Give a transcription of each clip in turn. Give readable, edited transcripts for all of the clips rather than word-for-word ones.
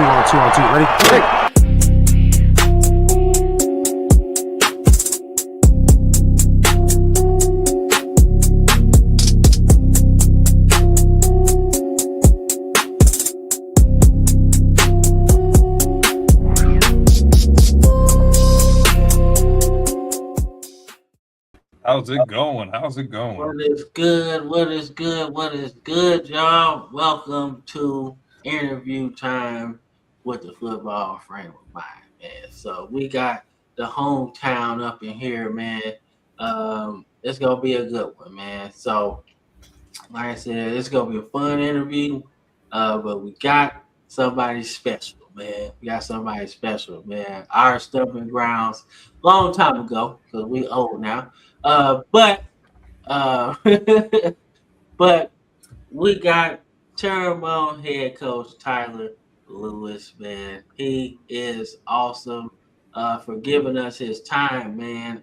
On two. Ready? Hey. How's it going? What is good, y'all? Welcome to interview time with the football frame of mind, man. So we got the hometown up in here, man. It's gonna be a good one, man. So, like I said, it's gonna be a fun interview. But we got somebody special, man. Our stumping grounds, long time ago, because we old now. But uh, but we got Terrebonne head coach Tyler Lewis, man. He is awesome for giving us his time, man.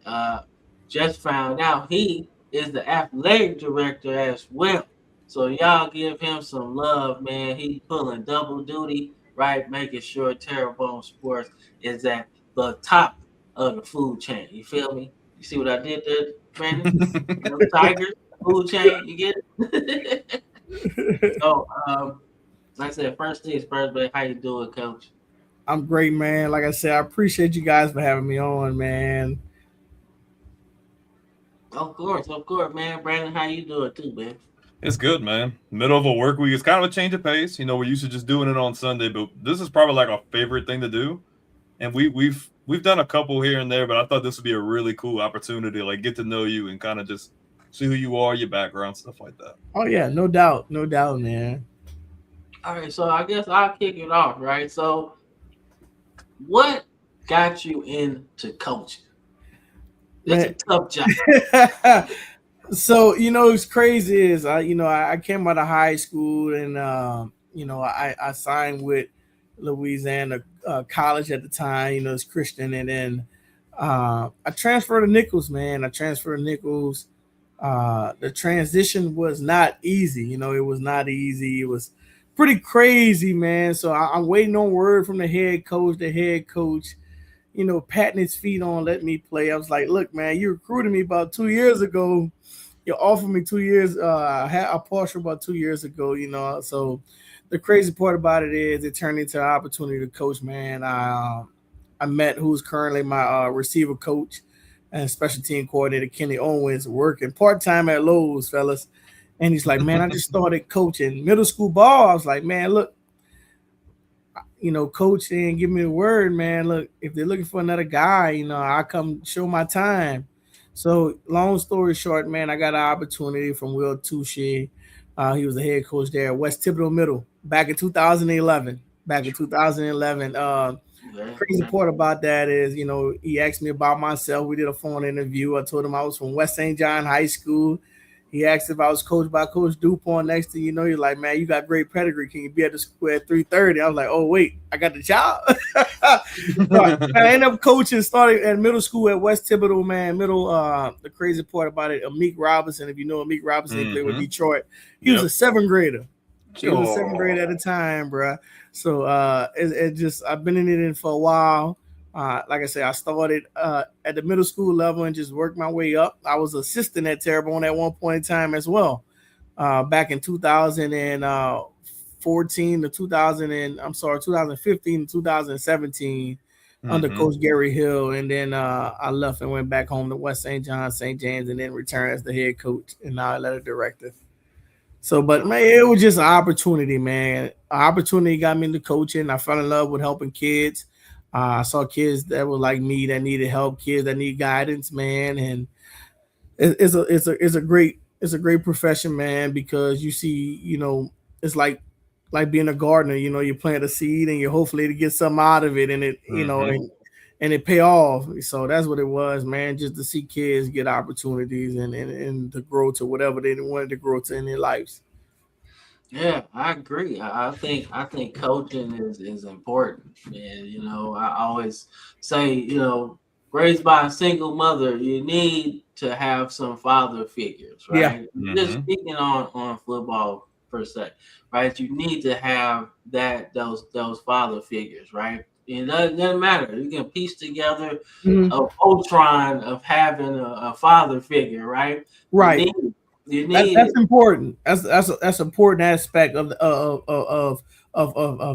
Just found out he is the athletic director as well. So y'all give him some love, man. He's pulling double duty, right? Making sure Terrebonne Sports is at the top of the food chain. You feel me? You see what I did there, Brandon? Tigers, food chain, you get it? So, like I said, first things first, man, how you doing, Coach? I'm great, man. Like I said, I appreciate you guys for having me on, man. Of course, man. Brandon, how you doing too, man? It's good, man. Middle of a work week. It's kind of a change of pace. You know, we're used to just doing it on Sunday, but this is probably like our favorite thing to do. And we've done a couple here and there, but I thought this would be a really cool opportunity to like get to know you and kind of just see who you are, your background, stuff like that. Oh yeah, no doubt, man. All right, so I guess I'll kick it off, right? So, what got you into coaching? It's a tough job. So it's crazy is I came out of high school and I signed with Louisiana College at the time. It's Christian, and then I transferred to Nichols, man. The transition was not easy. It was not easy. It was pretty crazy, man. So I'm waiting on word from the head coach. Patting his feet on, letting me play. I was like, look, man, you recruited me about 2 years ago. You offered me 2 years. I had a partial about 2 years ago, So the crazy part about it is it turned into an opportunity to coach, man. I met who's currently my receiver coach and special team coordinator, Kenny Owens, working part-time at Lowe's, fellas. And he's like, man, I just started coaching middle school ball. I was like, man, look, coach didn't give me the word, man. Look, if they're looking for another guy, I come show my time. So long story short, man, I got an opportunity from Will Touche. He was the head coach there at West Thibodeau Middle back in 2011. Crazy part about that is, he asked me about myself. We did a phone interview. I told him I was from West St. John High School. He asked if I was coached by Coach DuPont. Next thing you know, you're like, man, you got great pedigree. Can you be at the school at 3:30? I was like, oh, wait, I got the job. I ended up coaching, started at middle school at West Thibodeau, man. The crazy part about it, Amik Robinson, if you know Amik Robinson, he played with Detroit. He was a seventh grader. He was a seventh grade at the time, bro. So I've been in it for a while. Like I said, I started at the middle school level and just worked my way up. I was assistant at Terrebonne at one point in time as well. Back in 2014 to 2015 to 2017 under Coach Gary Hill. And then I left and went back home to West St. John, St. James, and then returned as the head coach and now athletic director. So, but man, it was just an opportunity, man. An opportunity got me into coaching. I fell in love with helping kids. I saw kids that were like me that needed help, kids that need guidance, man. And it's a great profession, man, because you see, it's like being a gardener. You plant a seed and you hopefully to get something out of it, and it and it pay off. So that's what it was, man. Just to see kids get opportunities and to grow to whatever they wanted to grow to in their lives. Yeah, I agree. I think coaching is important, and I always say, raised by a single mother, you need to have some father figures, right? Yeah. Just speaking on football per se, right? You need to have those father figures, right? It doesn't matter. You can piece together a Voltron of having a father figure, right? Right. You need That's important. That's important aspect of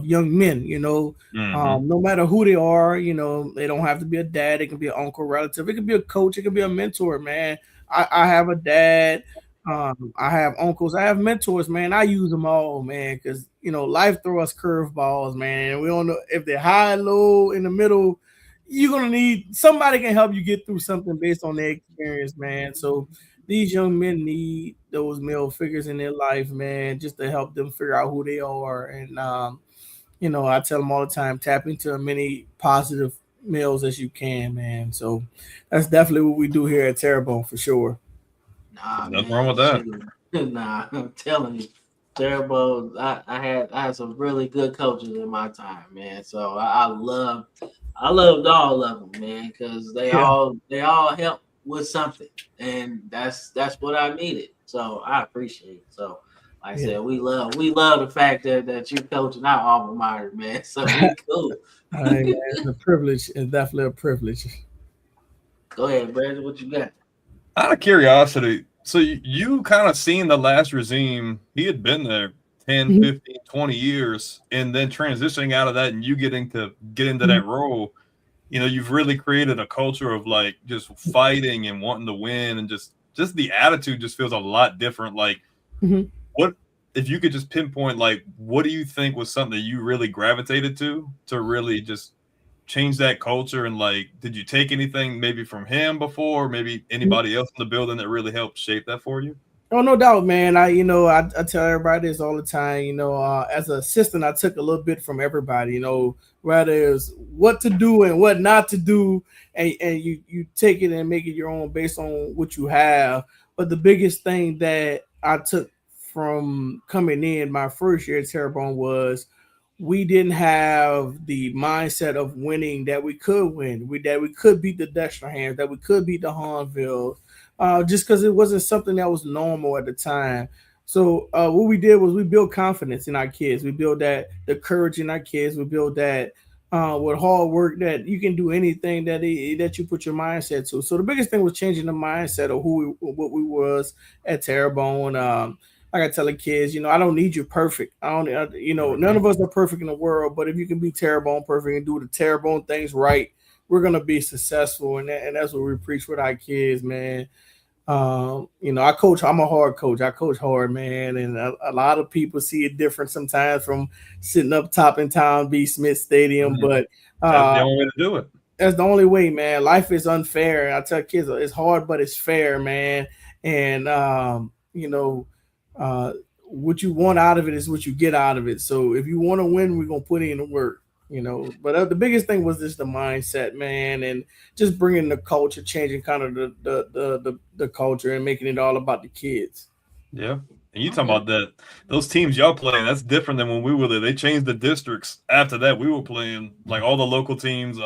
young men. No matter who they are, they don't have to be a dad. It can be an uncle, relative. It can be a coach. It can be a mentor. Man, I have a dad. I have uncles. I have mentors. Man, I use them all, man, because life throw us curveballs, man. We don't know if they're high, low, in the middle. You're gonna need somebody can help you get through something based on their experience, man. So these young men need those male figures in their life, man, just to help them figure out who they are. And I tell them all the time, tap into as many positive males as you can, man. So that's definitely what we do here at Terrebonne for sure. Nah, Nothing man, wrong with that. Nah, I'm telling you, Terrebonne. I had some really good coaches in my time, man. So I loved all of them, man, because they all help with something, and that's what I needed. So I appreciate it. So like I said, we love the fact that you're coaching our alma mater, man. So we cool. It's a privilege. It's definitely a privilege. Go ahead, Brandon. What you got? Out of curiosity, so you kind of seen the last regime. He had been there 10, 15, 20 years, and then transitioning out of that and you getting to get into that role, you've really created a culture of like just fighting and wanting to win, and just the attitude just feels a lot different. Like, what if you could just pinpoint, like, what do you think was something that you really gravitated to really just change that culture? And like, did you take anything maybe from him before, or maybe anybody else in the building that really helped shape that for you? Oh, no doubt, man. I tell everybody this all the time. As an assistant, I took a little bit from everybody. Whether it's what to do and what not to do, and you take it and make it your own based on what you have. But the biggest thing that I took from coming in my first year at Terrebonne was we didn't have the mindset of winning, that we could win, that we could beat the Dexterhams, that we could beat the Harnville. Just because it wasn't something that was normal at the time. So what we did was we built confidence in our kids. We built the courage in our kids. We built that with hard work, that you can do anything that you put your mindset to. So the biggest thing was changing the mindset of what we was at Terrebonne. Like I tell the kids, I don't need you perfect. None of us are perfect in the world, but if you can be Terrebonne perfect and do the Terrebonne things right, we're gonna be successful, and that's what we preach with our kids, man. I coach. I'm a hard coach. I coach hard, man, and a lot of people see it different sometimes from sitting up top in Town B. Smith Stadium, but that's the only way to do it. That's the only way, man. Life is unfair. I tell kids it's hard, but it's fair, man. And what you want out of it is what you get out of it. So if you want to win, we're gonna put in the work. But the biggest thing was just the mindset, man, and just bringing the culture, changing kind of the culture and making it all about the kids. Yeah. And you talking about those teams y'all playing, that's different than when we were there. They changed the districts. After that, we were playing like all the local teams,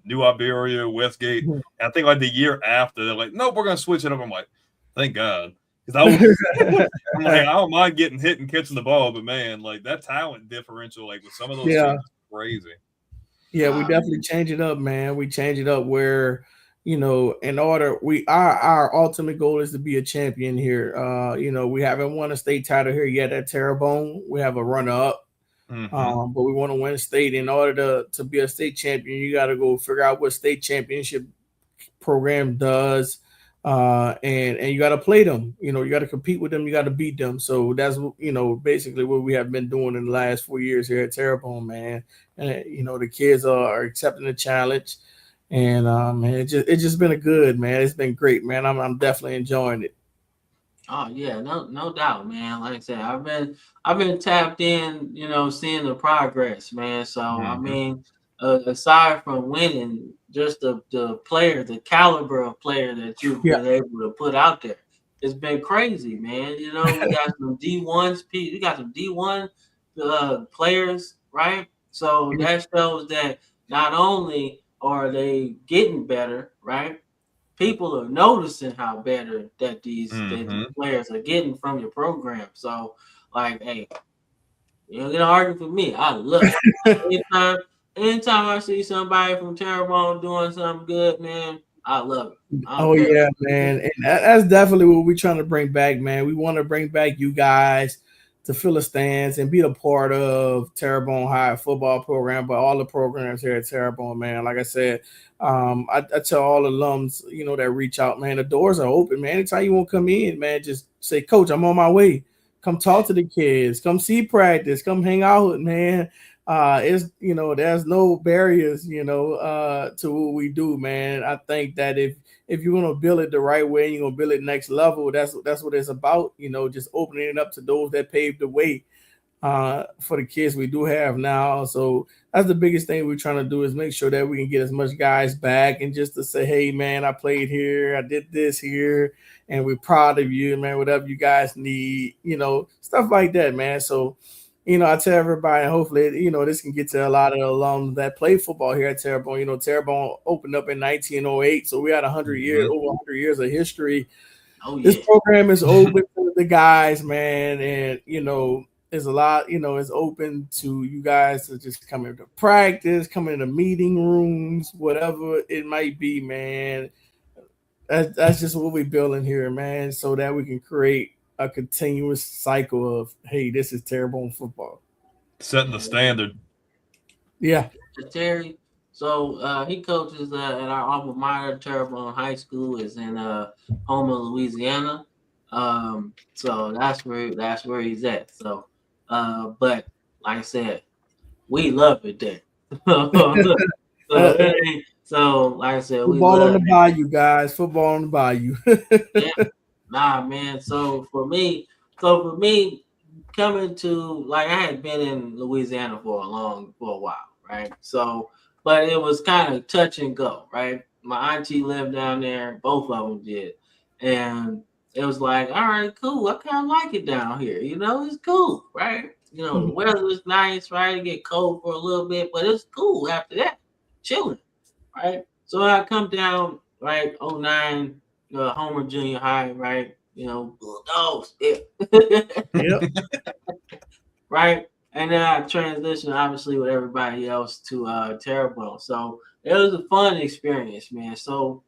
New Iberia, Westgate. And I think like the year after, they're like, nope, we're going to switch it up. I'm like, thank God. I'm like, I don't mind getting hit and catching the ball, but man, like that talent differential, like with some of those teams, crazy. Yeah, we definitely change it up, man. We change it up where, in order our ultimate goal is to be a champion here. We haven't won a state title here yet at Terrebonne. We have a runner up, but we want to win a state. In order to be a state champion, you got to go figure out what state championship program does. And you got to play them, you got to compete with them. You got to beat them. So that's, basically what we have been doing in the last 4 years here at Terrebonne, man. And, the kids are accepting the challenge, and, it's just been a good, man. It's been great, man. I'm definitely enjoying it. Oh yeah, no doubt, man. Like I said, I've been tapped in, seeing the progress, man. So I mean, aside from winning, just the player, the caliber of player that you've been able to put out there, it's been crazy, man. We got some D1s, we got some D1 players, right? So that shows that not only are they getting better, right? People are noticing how better that these players are getting from your program. So Like, hey, you don't get an argument for me. I love it. Anytime I see somebody from Terrebonne doing something good, man, I love it. Oh yeah, man, and that's definitely what we're trying to bring back, man. We want to bring back you guys to fill the stands and be a part of Terrebonne High football program, but all the programs here at Terrebonne, man. Like I said, I tell all alums, that reach out, man. The doors are open, man. Anytime you want to come in, man, just say, Coach, I'm on my way. Come talk to the kids. Come see practice. Come hang out, man. It's there's no barriers, to what we do, man. I think that if you're gonna build it the right way, you're gonna build it next level. That's what it's about, just opening it up to those that paved the way for the kids we do have now. So that's the biggest thing we're trying to do is make sure that we can get as much guys back and just to say, hey man, I played here, I did this here, and we're proud of you, man. Whatever you guys need, stuff like that, man. So I tell everybody, and hopefully, this can get to a lot of the alums that play football here at Terrebonne. Terrebonne opened up in 1908, so we had 100 years, over 100 years of history. Oh, yeah. This program is open to the guys, man, and there's a lot, it's open to you guys to just come into practice, come into meeting rooms, whatever it might be, man. That's just what we're building here, man, so that we can create a continuous cycle of, hey, this is Terrebonne football. Setting the standard. Yeah. Terry, so he coaches at our alma mater, Terrebonne High School, is in Houma, Louisiana. So that's where he's at. So, but like I said, we love it there. So like I said, football on the bayou, guys. Football on the bayou. Yeah. Nah, man. So for me, coming to, like, I had been in Louisiana for a while, right? So, but it was kind of touch and go, right? My auntie lived down there, both of them did, and it was like, all right, cool. I kind of like it down here, it's cool, right? The weather is nice, right? It get cold for a little bit, but it's cool after that, chilling, right? So I come down, right, 09. Homer Junior High, right? Bulldogs. Yeah. Yep. Right. And then I transitioned, obviously, with everybody else to Terrebonne. So it was a fun experience, man. So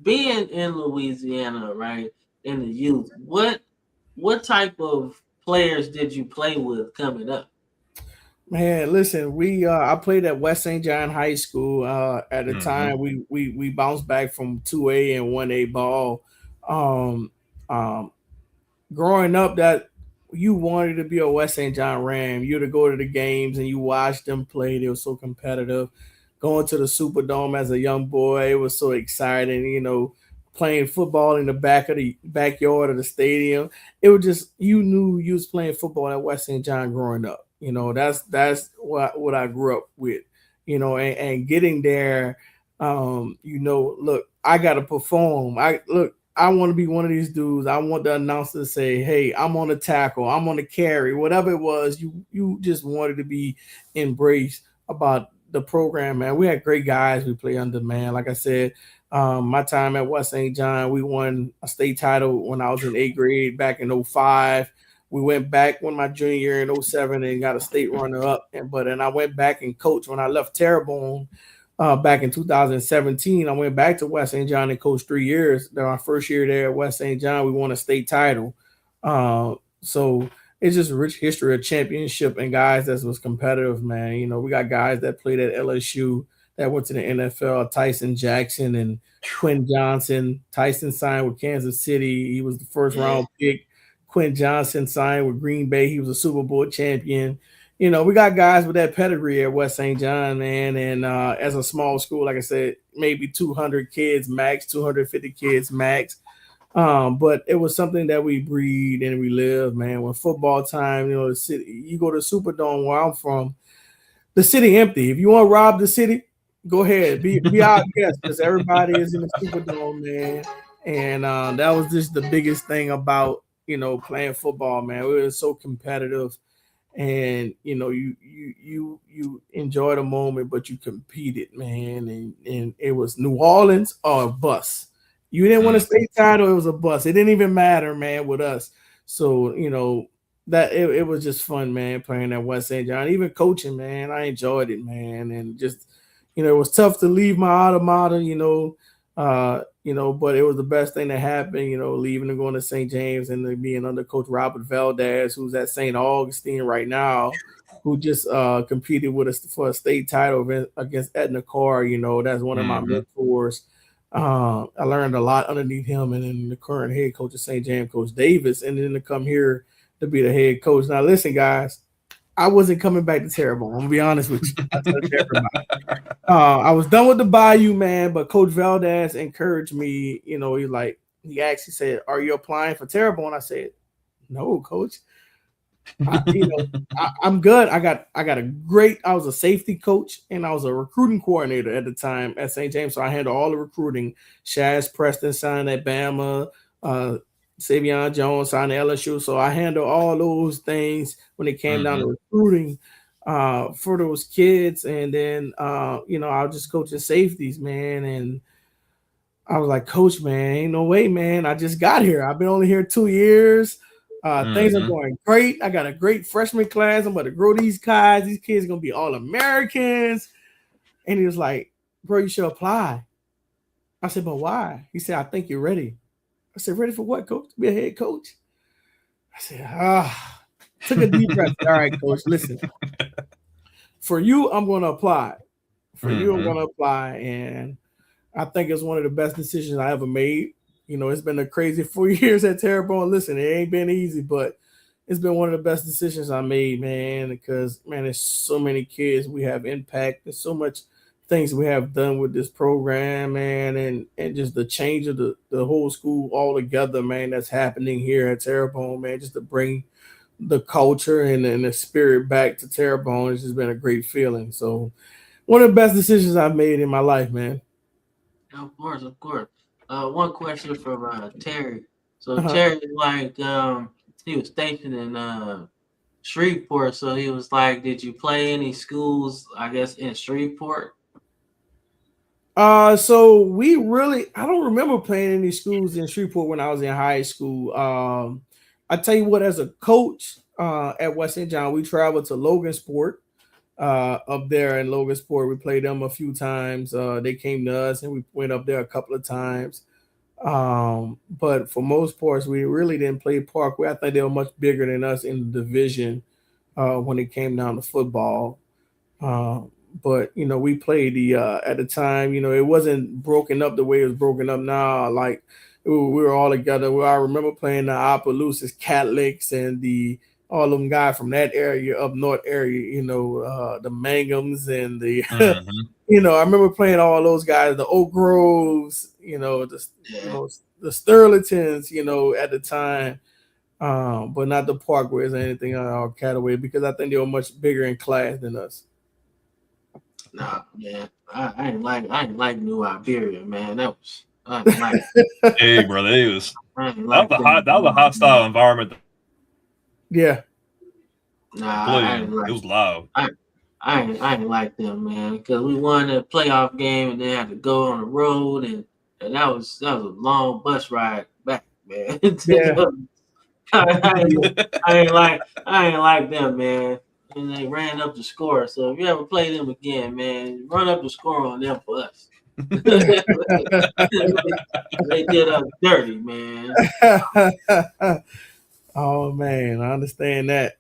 being in Louisiana, right, in the youth, what type of players did you play with coming up? Man, listen, I played at West St. John High School. At the time, we bounced back from 2A and 1A ball. Growing up, that you wanted to be a West St. John Ram. You had to go to the games and you watched them play. They were so competitive. Going to the Superdome as a young boy, it was so exciting. Playing football in the backyard of the stadium. It was just, you knew you was playing football at West St. John growing up. That's what I grew up with, and getting there, look, I got to perform. I want to be one of these dudes. I want the announcer to say, hey, I'm on the tackle, I'm on the carry, whatever it was. You just wanted to be embraced about the program, man. We had great guys we play under, man. Like I said, my time at West St. John, we won a state title when I was in 8th grade back in 05. We went back when my junior year in 07 and got a state runner-up. And I went back and coached when I left Terrebonne back in 2017. I went back to West St. John and coached 3 years. Then my first year there at West St. John, we won a state title. So it's just a rich history of championship and guys that was competitive, man. We got guys that played at LSU that went to the NFL, Tyson Jackson and Quinn Johnson. Tyson signed with Kansas City. He was the first round pick. Quinn Johnson signed with Green Bay. He was a Super Bowl champion. We got guys with that pedigree at West St. John, man. And as a small school, like I said, maybe 200 kids max, 250 kids max. But it was something that we breathed and we lived, man. When football time, the city, you go to Superdome where I'm from, the city empty. If you want to rob the city, go ahead. Be our guest, because everybody is in the Superdome, man. And that was just the biggest thing about playing football, man. We were so competitive, and you enjoy the moment, but you competed, man. And it was New Orleans or a bus. You didn't want a state title, it was a bus. It didn't even matter, man, with us. So, that it was just fun, man, playing at West St. John. Even coaching, man, I enjoyed it, man. And just, it was tough to leave my alma mater, but it was the best thing that happened, leaving and going to St. James and then being under Coach Robert Valdez, who's at St. Augustine right now, who just competed with us for a state title against Edna Carr. That's one of my mentors. I learned a lot underneath him, and then the current head coach of St. James, Coach Davis, and then to come here to be the head coach. Now, listen, guys, I wasn't coming back to Terrebonne. I'm gonna be honest with you. I told everybody. I was done with the Bayou, man, but Coach Valdez encouraged me. He actually said, "Are you applying for Terrebonne?" I said, "No, Coach. I'm good. I got I was a safety coach and I was a recruiting coordinator at the time at St. James. So I handled all the recruiting. Shaz Preston signed at Bama, Savion Jones signed at LSU. So I handled all those things when it came down to recruiting for those kids. And then I was just coaching safeties, man. And I was like, Coach, man, ain't no way, man. I just got here. I've been only here 2 years. Things are going great. I got a great freshman class. I'm about to grow these guys. These kids are going to be all Americans. And he was like, bro, you should apply. I said, but why? He said, I think you're ready. I said, ready for what, Coach? To be a head coach? I said, took a deep breath. All right, Coach, listen. For you, I'm going to apply. And I think it's one of the best decisions I ever made. It's been a crazy 4 years at Terrebonne. Listen, it ain't been easy, but it's been one of the best decisions I made, man, because, man, there's so many kids we have impact. There's so much things we have done with this program, man, and just the change of the whole school all together, man, that's happening here at Terrebonne, man, just to bring the culture and the spirit back to Terrebonne. It's just been a great feeling. So one of the best decisions I've made in my life, man. Of course. One question from Terry. So Terry, he was stationed in Shreveport. So he was like, did you play any schools, I guess, in Shreveport? So I don't remember playing any schools in Shreveport when I was in high school. I tell you what, as a coach at West St. John, we traveled to Logansport. Up there in Logansport, we played them a few times. They came to us and we went up there a couple of times. But for most parts, we really didn't play Parkway. I think they were much bigger than us in the division when it came down to football. But we played at the time. It wasn't broken up the way it was broken up now. Like we were all together. I remember playing the Opelousas Catholics and all them guys from that area, up north area, the Mangums and the, I remember playing all those guys, the Oak Groves, the Sterlingtons, at the time, but not the Parkways or anything or Cataway, because I think they were much bigger in class than us. Nah, man, I ain't like New Iberia, man. I didn't like it. Hey, brother, that was a hostile environment. Yeah. Nah, it was loud. I ain't like them, man, because we won a playoff game and then had to go on the road, and that was a long bus ride back, man. Yeah. I ain't like them, man. And they ran up the score. So if you ever play them again, man, run up the score on them for us. They did us dirty, man. Oh man, I understand that.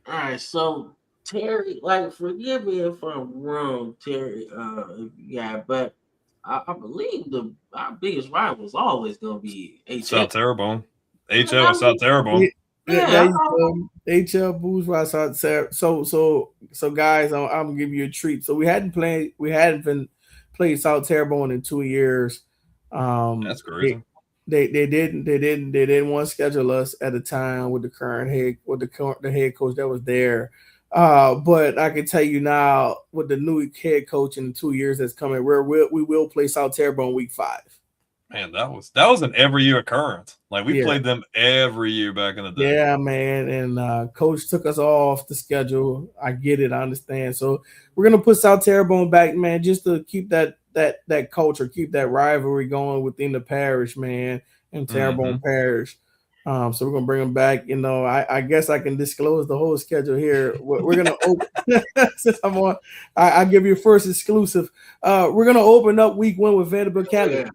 All right, so Terry, forgive me if I'm wrong, Terry. But I believe our biggest rival is always going to be HL. South Terrebonne. HL South Terrebonne. Yeah, HL Bourgeois South Terrebonne. So guys, I'm gonna give you a treat. So we hadn't been played South Terrebonne in 2 years. That's crazy. They didn't want to schedule us at the time with the head coach that was there. But I can tell you now, with the new head coach in 2 years that's coming, we will play South Terrebonne week 5. Man, that was an every year occurrence. Like we played them every year back in the day. Yeah, man. And coach took us off the schedule. I get it, I understand. So we're gonna put South Terrebonne back, man, just to keep that culture, keep that rivalry going within the parish, man, and Terrebonne Parish. So we're gonna bring them back. You know, I guess I can disclose the whole schedule here. We're gonna open since I'm on. I give you first exclusive. We're gonna open up week 1 with Vanderbilt Catholic. Yeah.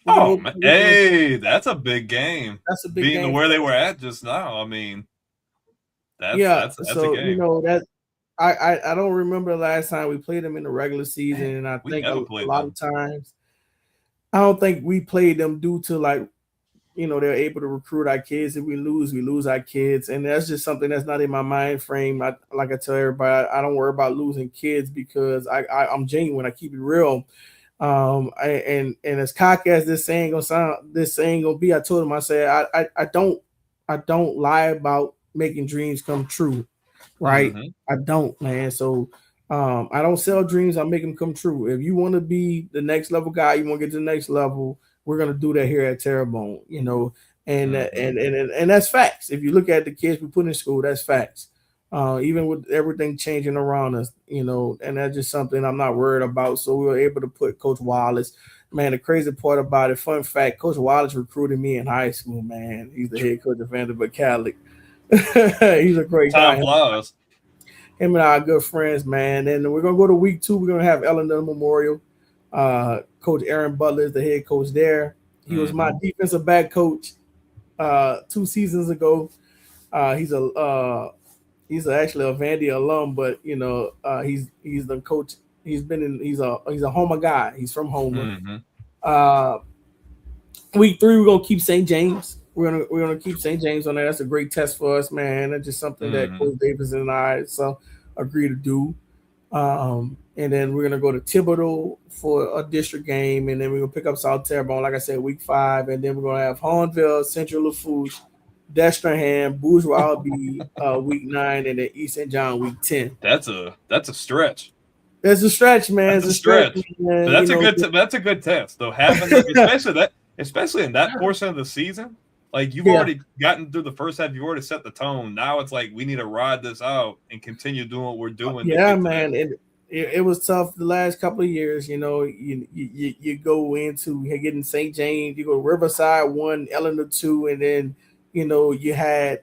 Oh, man. Hey, that's a big game. That's a big being game. Where they were at just now. I mean, that's so a game. You know that I don't remember the last time we played them in the regular season, and I think a lot of times I don't think we played them due to like, you know, they're able to recruit our kids. If we lose our kids, and that's just something that's not in my mind frame. Like I tell everybody, I don't worry about losing kids because I'm genuine. I keep it real. And as cocky as this saying gonna be, I told him, I said, I don't lie about making dreams come true, right? I don't, man. So I don't sell dreams, I make them come true. If you want to be the next level guy, you want to get to the next level, we're gonna do that here at Terrebonne, you know, and that's facts. If you look at the kids we put in school, that's facts. Even with everything changing around us, you know, and that's just something I'm not worried about. So we were able to put Coach Wallace. Man, the crazy part about it, fun fact, Coach Wallace recruited me in high school, man. He's the head coach of Vanderbilt Catholic. He's a great guy. Time flies. Him and I are good friends, man. And we're going to go to week 2. We're going to have Eleanor Memorial. Coach Aaron Butler is the head coach there. He was my defensive back coach 2 seasons ago. He's actually a Vandy alum, but you know, he's the coach. He's a Homer guy. He's from Homer. Week 3, we're gonna keep St. James. We're gonna keep St. James on there. That's a great test for us, man. That's just something that Coach Davis and I agree to do. And then we're gonna go to Thibodaux for a district game, and then we're gonna pick up South Terrebonne, like I said, week 5, and then we're gonna have Hornville, Central Lafourche, Destrehan, Bourgeois be week 9, and then East St. John week 10. That's a stretch. It's a stretch, man. It's a stretch. Man. But that's a good test, though. Having especially in that portion of the season, like you've already gotten through the first half, you've already set the tone. Now it's like we need to ride this out and continue doing what we're doing. Yeah, man. It was tough the last couple of years. You know, you go into getting St. James, you go Riverside 1, Eleanor 2, and then you know you had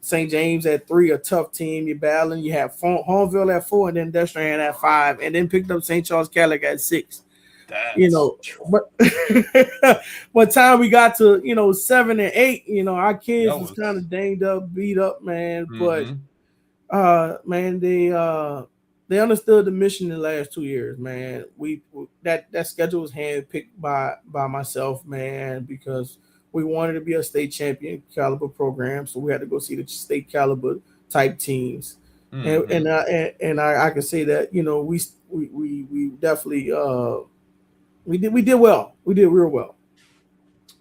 St. James at 3, a tough team. You're battling. You had Hornville at 4, and then Destrehan at 5, and then picked up St. Charles Catholic at 6. You know, but by the time we got to 7 and 8, you know, our kids was kind of danged up, beat up, man. But man, they understood the mission in the last 2 years, man. That schedule was handpicked by myself, man, because we wanted to be a state champion caliber program, so we had to go see the state caliber type teams. And I can say that, you know, we definitely we did well. We did real well.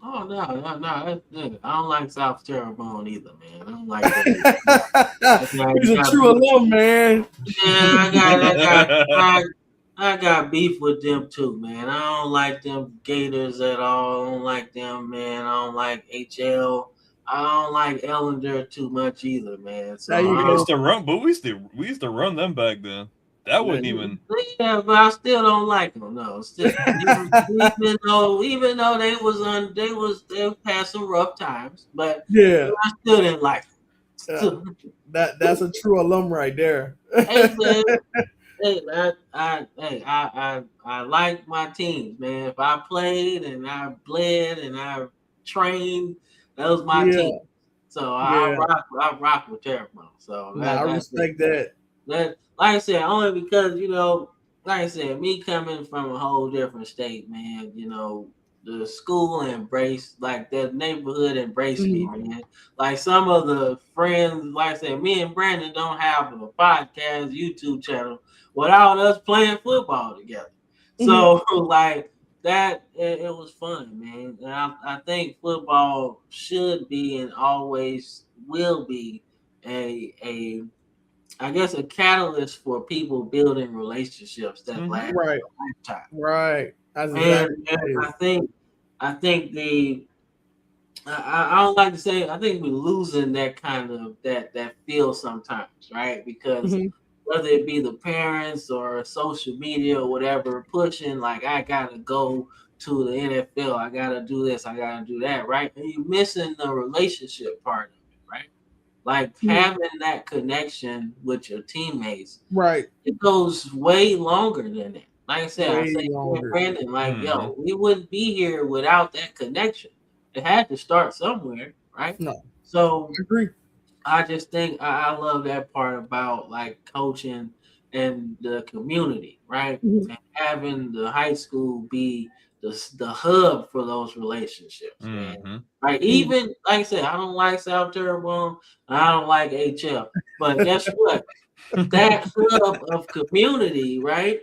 Oh no! I don't like South Terrebonne either, man. I don't like that. He's a true alum, man. Yeah, I got beef with them too, man. I don't like them Gators at all. I don't like them, man. I don't like HL. I don't like Ellender too much either, man. So we used to run, but we used to run them back then. That wouldn't even. Yeah, but I still don't like them. No, still, even though they passed some rough times, but yeah, I still didn't like them. That's a true alum right there. Hey, man, I like my teams, man. If I played and I bled and I trained, that was my team. So I rock with Terrebonne. So I respect that. Like I said, only because, you know, like I said, me coming from a whole different state, man, you know, the school embraced, like the neighborhood embraced me, man. Like some of the friends, like I said, me and Brandon don't have a podcast, YouTube channel without us playing football together. So like that, it was fun, man. And I think football should be and always will be I guess a catalyst for people building relationships that last a lifetime. Right. I think I don't like to say, I think we're losing that kind of that feel sometimes, right? Because whether it be the parents or social media or whatever pushing, like I gotta go to the NFL. I gotta do this. I gotta do that. Right? And you're missing the relationship part of it. Right? Like having that connection with your teammates. Right. It goes way longer than that. Like I said, Way longer. Brandon, like, yo, we wouldn't be here without that connection. It had to start somewhere, right? No. So I agree. I just think I love that part about like coaching and the community, right? Mhm. And having the high school be the hub for those relationships, man. Right? Even like I said, I don't like South Terrebonne, I don't like HL, but guess what? That hub of community, right?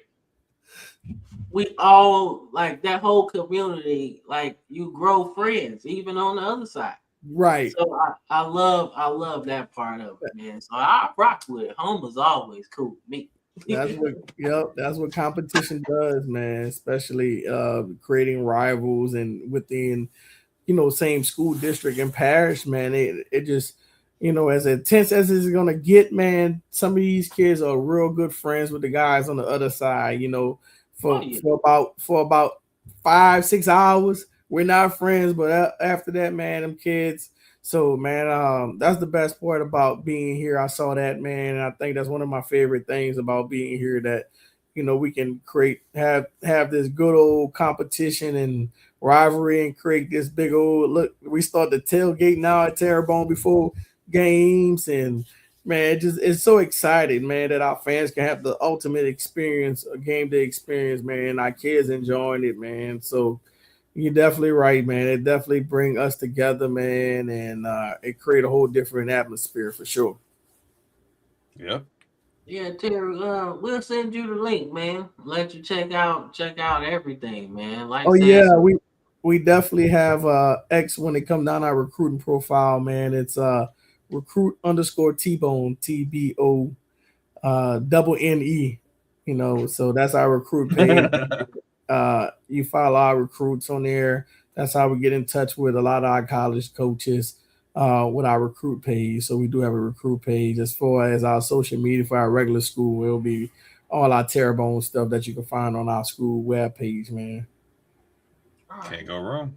We all like that whole community, like you grow friends, even on the other side. Right. So I love that part of it, man. So I rock with it. Home is always cool with me. That's what competition does, man. Especially creating rivals and within, same school district and parish, man. It just, as intense as it's gonna get, man. Some of these kids are real good friends with the guys on the other side. For about 5-6 hours, we're not friends, but after that, man, them kids. So, man, that's the best part about being here. I saw that, man, and I think that's one of my favorite things about being here. That we can have this good old competition and rivalry and create this big old look. We start the tailgate now at Terrebonne before games, and man, it's so exciting, man, that our fans can have the ultimate experience, a game day experience, man. Our kids enjoying it, man. So you're definitely right, man. It definitely bring us together, man, and it create a whole different atmosphere for sure. Yep. Yeah, Terry, we'll send you the link, man. Let you check out everything, man. Like Oh said, yeah, we definitely have X when it come down our recruiting profile, man. It's recruit underscore T-Bone, TBO double NE. So that's our recruit page. You follow our recruits on there. That's how we get in touch with a lot of our college coaches with our recruit page. So we do have a recruit page. As far as our social media for our regular school, it'll be all our Terrebonne stuff that you can find on our school web page, man. Can't go wrong.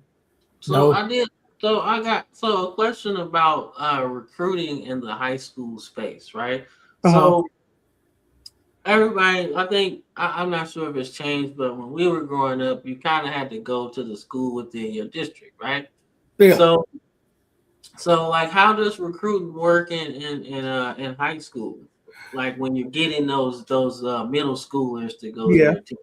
So I did. So I got a question about recruiting in the high school space, right? So everybody, I think I'm not sure if it's changed, but when we were growing up, you kind of had to go to the school within your district, right? Yeah. So like, how does recruiting work in high school? Like when you're getting those middle schoolers to go to your team.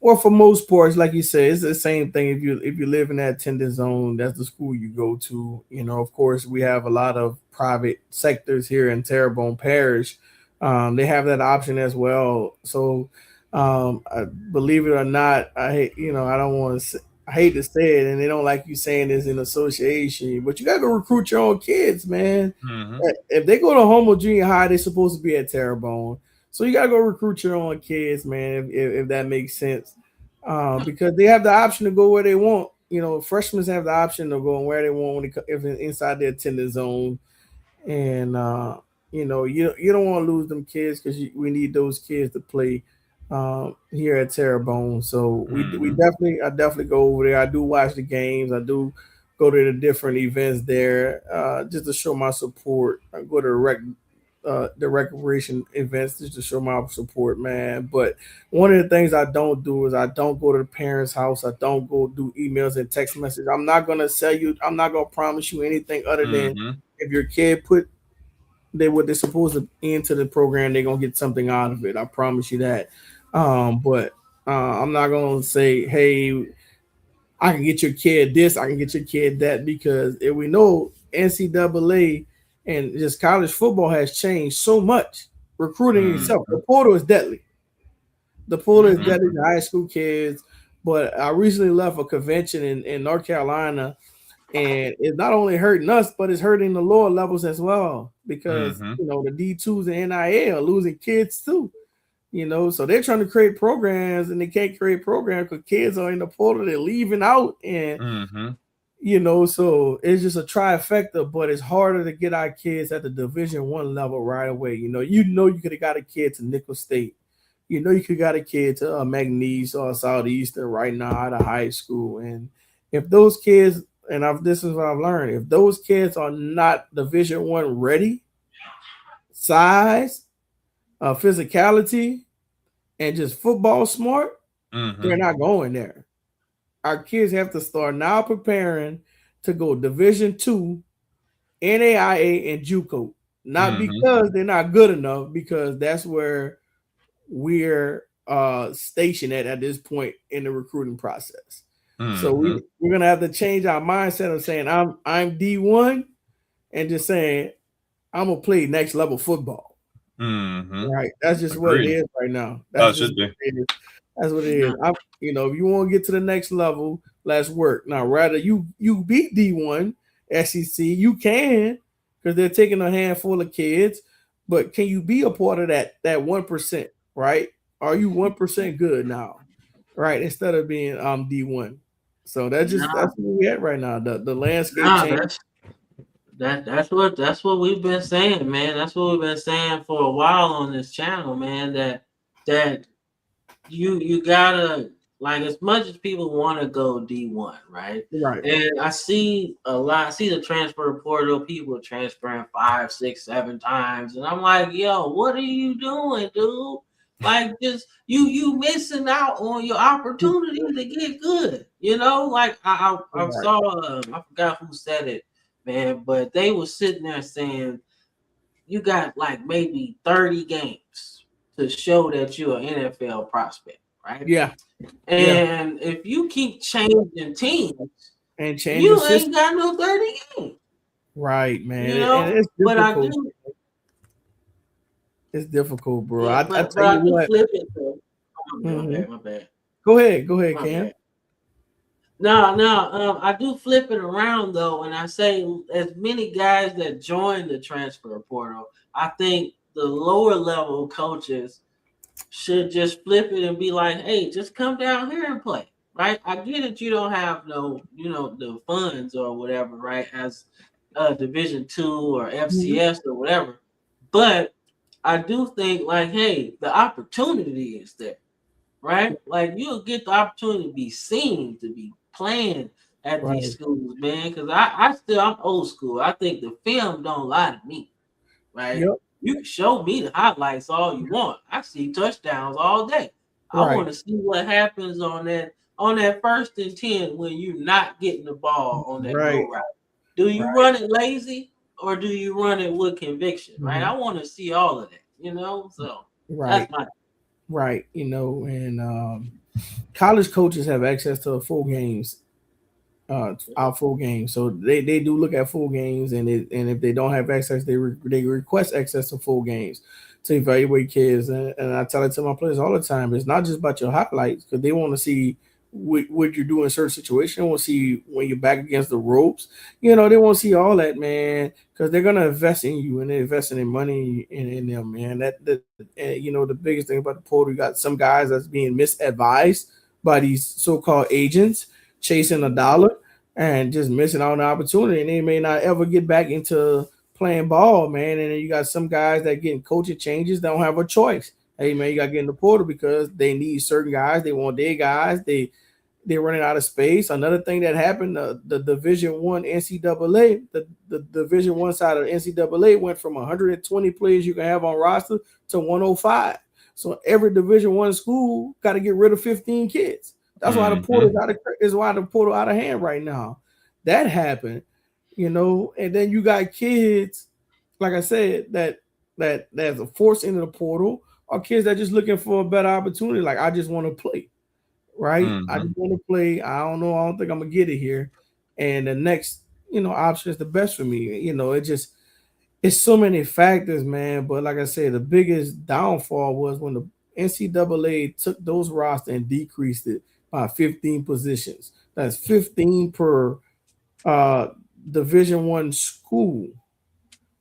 Well, for most parts, like you said, it's the same thing. If you live in that attendance zone, that's the school you go to. Of course, we have a lot of private sectors here in Terrebonne Parish. They have that option as well. So, believe it or not, I don't want to. I hate to say it, and they don't like you saying this in association, but you got to recruit your own kids, man. If they go to Homo Junior High, they're supposed to be at Terrebonne. So you gotta go recruit your own kids, man, if that makes sense, because they have the option to go where they want. Freshmen have the option of going where they want if it's inside their attendance zone, and you don't want to lose them kids because we need those kids to play here at Terrebonne. So I definitely go over there. I do watch the games. I do go to the different events there just to show my support. I go to the recreation events just to show my support, man. But one of the things I don't do is I don't go to the parents' house. I don't go do emails and text messages. I'm not gonna promise you anything other than if your kid put what they're supposed to into the program, they're gonna get something out of it. I promise you that. But I'm not gonna say, hey, I can get your kid this, I can get your kid that, because if we know NCAA and just college football has changed so much. Recruiting itself, the portal is deadly. The portal is deadly to high school kids. But I recently left a convention in North Carolina, and it's not only hurting us, but it's hurting the lower levels as well, because the D2s and NIA are losing kids too. So they're trying to create programs, and they can't create programs because kids are in the portal, they're leaving out, and so it's just a trifecta. But it's harder to get our kids at the Division I level right away. You could have got a kid to Nicholls State. you know, you could got a kid to McNeese or Southeastern right now out of high school, and if those kids, and this is what I've learned, if those kids are not Division One ready, size, physicality, and just football smart, they're not going there. Our kids have to start now preparing to go Division II, NAIA, and JUCO. Not because they're not good enough, because that's where we're stationed at this point in the recruiting process. So we're gonna have to change our mindset of saying I'm D1 and just saying I'm gonna play next level football. Right. That's just what it is right now. That's just what it is. That's what it is. You know, if you want to get to the next level, let's work. Now, rather you beat D1 SEC, you can, because they're taking a handful of kids, but can you be a part of that 1%, right? Are you 1% good now? Right, instead of being D1. So that's where we're at right now. The landscape change. That's what we've been saying, man. That's what we've been saying for a while on this channel, man. That you gotta, like, as much as people want to go D1, right? Right. And I see the transfer portal, people transferring 5, 6, 7 times, and I'm like, yo, what are you doing, dude? Like, just you missing out on your opportunity to get good. You know, like I saw, I forgot who said it, man, but they were sitting there saying you got like maybe 30 games to show that you're an NFL prospect, right? Yeah. And if you keep changing teams and change, you ain't got no 30 games. Right, man. You know, and it's but I do. It's difficult, bro. Yeah, I tell you what. Flip it, though. My bad. Go ahead, Cam. No, I do flip it around though, and I say as many guys that join the transfer portal, I think the lower level coaches should just flip it and be like, hey, just come down here and play, right? I get it, you don't have the funds or whatever, right, as Division II or FCS or whatever, but I do think, like, hey, the opportunity is there, right? Like, you'll get the opportunity to be seen, to be playing at these schools, man. Because I'm old school. I think the film don't lie to me, right? Yep. You can show me the highlights all you want. I see touchdowns all day. I want to see what happens on that 1st and 10 when you're not getting the ball on that go route. Do you run it lazy or do you run it with conviction, right? I want to see all of that, you know? So that's my you know, and college coaches have access to full games, our full games. So they do look at full games, and if they don't have access, they request access to full games to evaluate kids. And I tell it to my players all the time. It's not just about your highlights, because they want to see what you do in certain situations. They want to see when you're back against the ropes. You know, they want to see all that, man, because they're gonna invest in you, and they're investing in money in them, man. You know, the biggest thing about the portal, you got some guys that's being misadvised by these so-called agents chasing a dollar and just missing out on the opportunity, and they may not ever get back into playing ball, man. And then you got some guys that getting coaching changes, they don't have a choice. Hey, man, you got to get in the portal because they need certain guys. They want their guys. They're running out of space. Another thing that happened, the Division I NCAA, the Division I side of the NCAA went from 120 players you can have on roster to 105. So every Division I school got to get rid of 15 kids. That's why the portal out of hand right now. That happened, you know. And then you got kids, like I said, that's a force into the portal, or kids that just looking for a better opportunity. Like, I just want to play, right? I just want to play. I don't know. I don't think I'm gonna get it here. And the next, you know, option is the best for me. You know, it's so many factors, man. But like I said, the biggest downfall was when the NCAA took those rosters and decreased it by 15 positions. That's 15 per Division I school,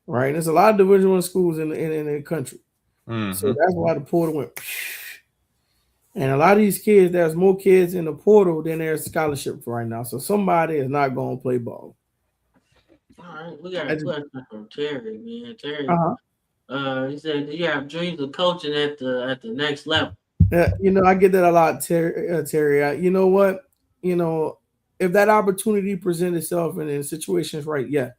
right? There's a lot of Division I schools in the country. So that's why the portal went. And a lot of these kids, there's more kids in the portal than there's scholarships right now. So somebody is not going to play ball. All right, we got a question from Terry, man. Terry, he said, "Do you have dreams of coaching at the next level?" I get that a lot, Terry. You know what? If that opportunity presents itself and in situations right, yeah,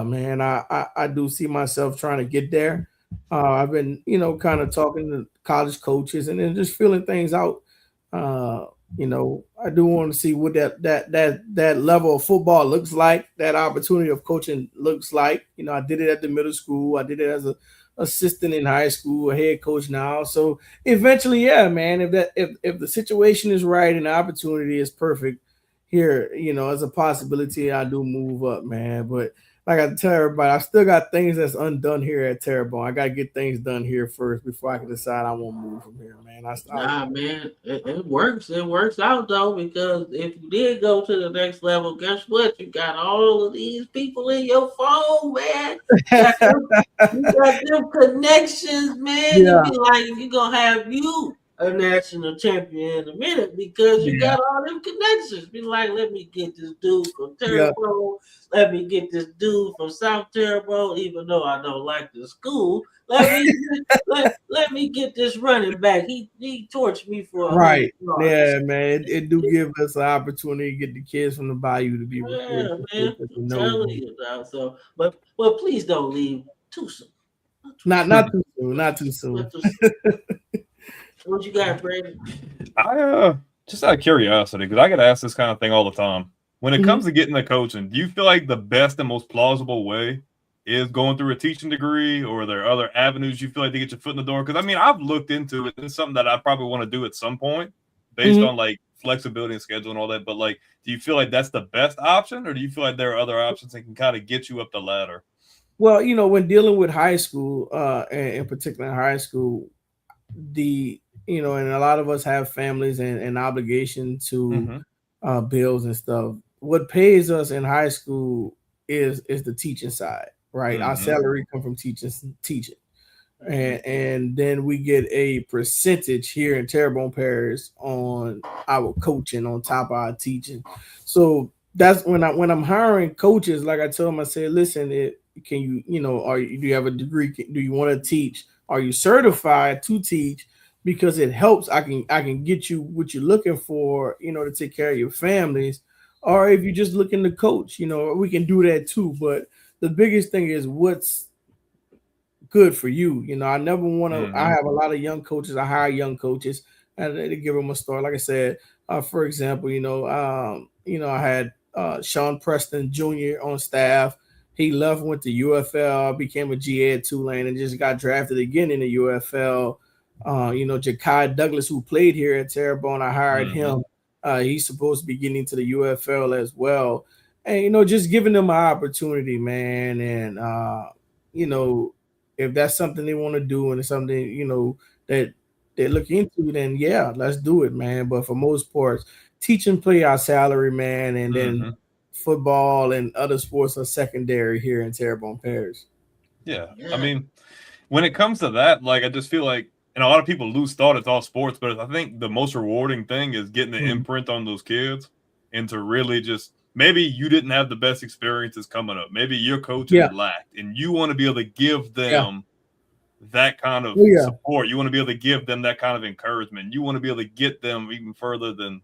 man. I do see myself trying to get there. I've been, kind of talking to college coaches and then just feeling things out. Uh, I do want to see what that level of football looks like, that opportunity of coaching looks like. I did it at the middle school. I did it as a assistant in high school, a head coach now. So eventually, yeah, man, if the situation is right and the opportunity is perfect here, as a possibility, I do move up, man. But like I tell everybody, I still got things that's undone here at Terrebonne. I gotta get things done here first before I can decide I won't move from here, man. Nah, man, it works. It works out though, because if you did go to the next level, guess what? You got all of these people in your phone, man. You got them connections, man. Yeah, You be like, you gonna have you a national champion in a minute because you yeah, got all them connections. Be like, let me get this dude from yeah. Terrebonne. Let me get this dude from South Terrebonne, even though I don't like the school. Let me get this running back. He torched me for 100 Right. yards. Yeah, man. It do give us an opportunity to get the kids from the bayou to be recruited Yeah, for man. that I'm know. telling you now. So, but please don't leave too soon. Not too soon. Not too soon. Not too soon. What you got, Brandon? I just out of curiosity, because I get asked this kind of thing all the time. When it comes to getting the coaching, do you feel like the best and most plausible way is going through a teaching degree, or are there other avenues you feel like to get your foot in the door? Because I mean, I've looked into it. It's something that I probably want to do at some point, based on like flexibility and schedule and all that. But like, do you feel like that's the best option, or do you feel like there are other options that can kind of get you up the ladder? Well, when dealing with high school, and in particular in high school, and a lot of us have families and obligation to bills and stuff. What pays us in high school is the teaching side, right? Our salary come from teaching, and then we get a percentage here in Terrebonne Parish on our coaching on top of our teaching. So that's when I'm hiring coaches. Like I told them, I said, listen, do you have a degree? Do you want to teach? Are you certified to teach? Because it helps. I can get you what you're looking for, to take care of your families. Or if you're just looking to coach, we can do that too. But the biggest thing is what's good for you. I never want to. I have a lot of young coaches. I hire young coaches and they give them a start. Like I said, for example, I had Sean Preston Jr. on staff. He left, went to UFL, became a GA at Tulane, and just got drafted again in the UFL. Jakai Douglas, who played here at Terrebonne, I hired him. He's supposed to be getting into the UFL as well. And, just giving them an opportunity, man. And, if that's something they want to do and it's something, that they're looking into, then yeah, let's do it, man. But for most parts, teach and play our salary, man. And then football and other sports are secondary here in Terrebonne Parish. Yeah. I mean, when it comes to that, like, I just feel like, and a lot of people lose thought it's all sports, but I think the most rewarding thing is getting the imprint on those kids and to really just, maybe you didn't have the best experiences coming up. Maybe your coaches lacked, and you want to be able to give them that kind of support. You want to be able to give them that kind of encouragement. You want to be able to get them even further than,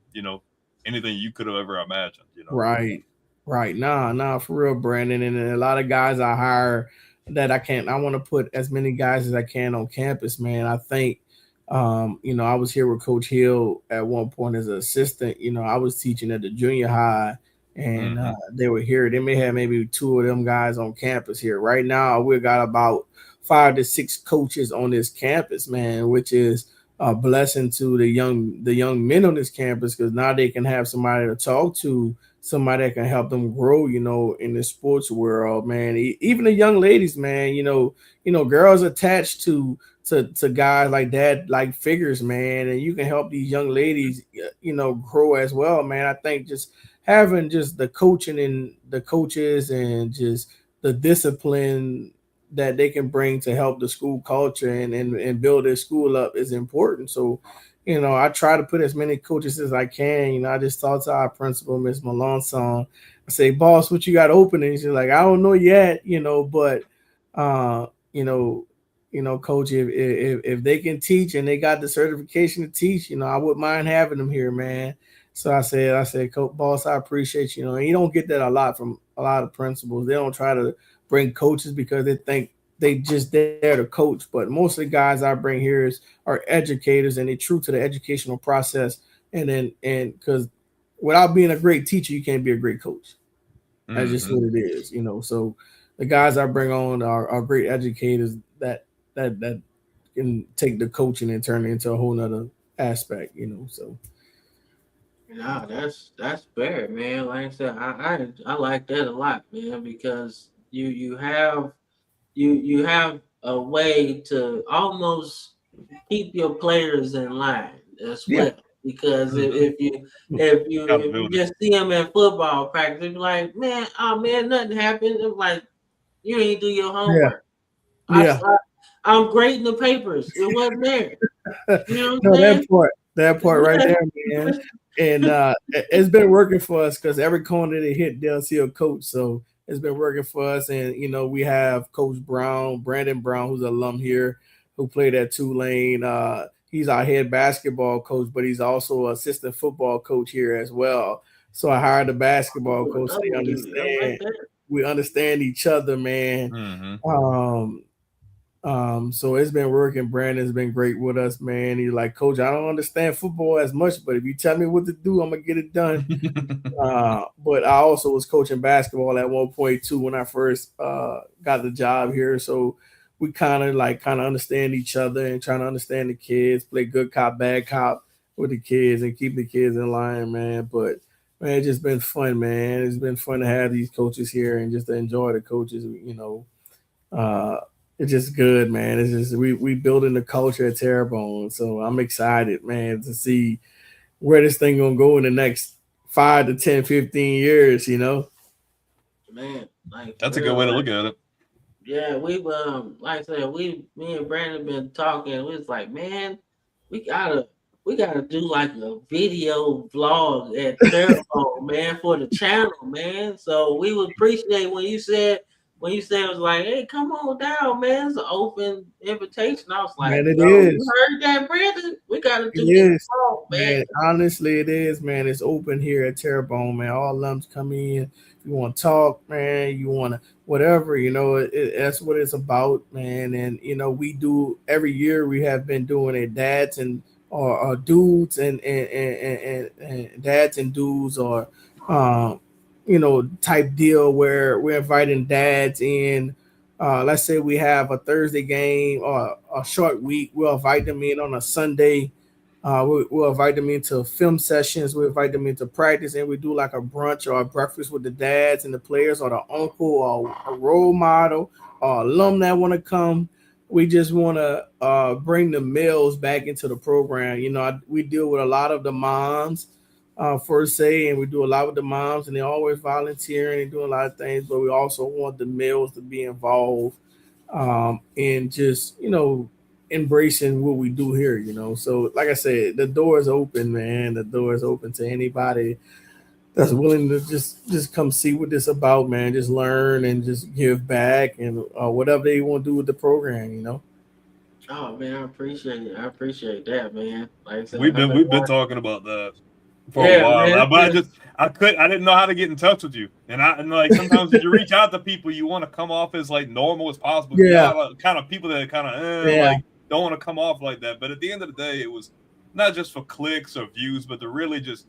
anything you could have ever imagined. Right. Nah, for real, Brandon. And a lot of guys I hire that I want to put as many guys as I can on campus, man. I think, I was here with Coach Hill at one point as an assistant. I was teaching at the junior high, and they were here. They may have maybe two of them guys on campus here. Right now, we got about 5 to 6 coaches on this campus, man, which is a blessing to the young men on this campus, because now they can have somebody to talk to, somebody that can help them grow, in the sports world, man. Even the young ladies, man, girls attached to guys like that, like figures, man, and you can help these young ladies, grow as well, man. I think just having just the coaching and the coaches and just the discipline that they can bring to help the school culture and build their school up is important. So, I try to put as many coaches as I can. I just talked to our principal, Miss Malonson. I say, boss, what you got open? And she's like, I don't know yet, but Coach, if they can teach and they got the certification to teach, I wouldn't mind having them here, man. So I said, Coach Boss, I appreciate you. And you don't get that a lot from a lot of principals. They don't try to bring coaches because they think they just there to coach. But most of the guys I bring here are educators, and they're true to the educational process. And because without being a great teacher, you can't be a great coach. That's just what it is, So the guys I bring on are great educators that can take the coaching and turn it into a whole nother aspect, So no, that's fair, man. Like I said, I like that a lot, man, because you have a way to almost keep your players in line as well. Because if you just see them in football practice, you're like, man, nothing happened. It's like you ain't do your homework. Yeah. I'm grading the papers. It wasn't there. You know what I'm saying? That part right there, man. And it's been working for us because every corner they hit, they'll see a coach. So it's been working for us. And, we have Coach Brown, Brandon Brown, who's an alum here, who played at Tulane. He's our head basketball coach, but he's also an assistant football coach here as well. So I hired a basketball coach. So they understand. We understand each other, man. So it's been working. Brandon's been great with us, man. He's like, Coach, I don't understand football as much, but if you tell me what to do, I'm gonna get it done. But I also was coaching basketball at one point too when I first got the job here. So we kind of understand each other and trying to understand the kids, play good cop, bad cop with the kids and keep the kids in line, man. But man, it's just been fun, man. It's been fun to have these coaches here and just to enjoy the coaches, it's just good, man. It's just we building the culture at Terrebonne. So I'm excited, man, to see where this thing gonna go in the next 5 to 10, 15 years, Man, like that's a good way to look at it. Yeah, we've like I said, me and Brandon been talking. We was like, man, we gotta do like a video vlog at Terrebonne, man, for the channel, man. So we would appreciate when you said it was like, hey, come on down, man. It's an open invitation. I was like, man, it is. You heard that, Brandon? We gotta do this vlog, man. Honestly, it is, man. It's open here at Terrebonne, man. All alums come in. You want to talk, man. You want to whatever, that's what it's about, man. And we do every year. We have been doing it, dads and or dudes and dads and dudes or type deal where we're inviting dads in. Let's say we have a Thursday game or a short week. We'll invite them in on a Sunday. We'll invite them into film sessions. We'll invite them into practice, and we do like a brunch or a breakfast with the dads and the players or the uncle or a role model or alum that want to come. We just want to bring the males back into the program. We deal with a lot of the moms first say, and we do a lot with the moms, and they're always volunteering and doing a lot of things, but we also want the males to be involved in just, embracing what we do here, So like I said, the door is open, man. The door is open to anybody that's willing to just come see what this about, man. Just learn and just give back and whatever they want to do with the program, Oh man, I appreciate it. I appreciate that, man. Like I said, we've been talking about that for a while, man. But I didn't know how to get in touch with you, and like sometimes when you reach out to people, you want to come off as like normal as possible. Yeah, kind of people that kind of like don't want to come off like that. But at the end of the day, it was not just for clicks or views, but to really just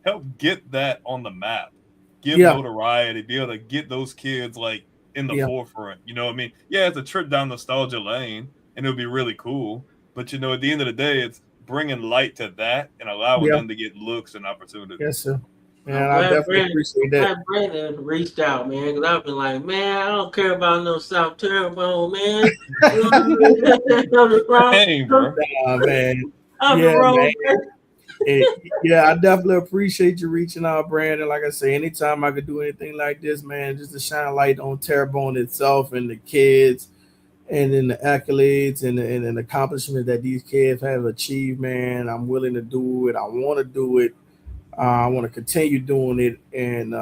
help get that on the map, give notoriety, be able to get those kids like in the forefront. You know what I mean? Yeah, it's a trip down nostalgia lane, and it'll be really cool. But at the end of the day, it's bringing light to that and allowing them to get looks and opportunities. Yes, sir. Man, I definitely appreciate that. Brandon reached out, man, because I've been like, man, I don't care about no South Terrebonne, man. Hey, bro. Man. Man. I definitely appreciate you reaching out, Brandon. Like I say, anytime I could do anything like this, man, just to shine a light on Terrebonne itself and the kids and then the accolades and the accomplishment that these kids have achieved, man, I'm willing to do it. I want to do it. I want to continue doing it, and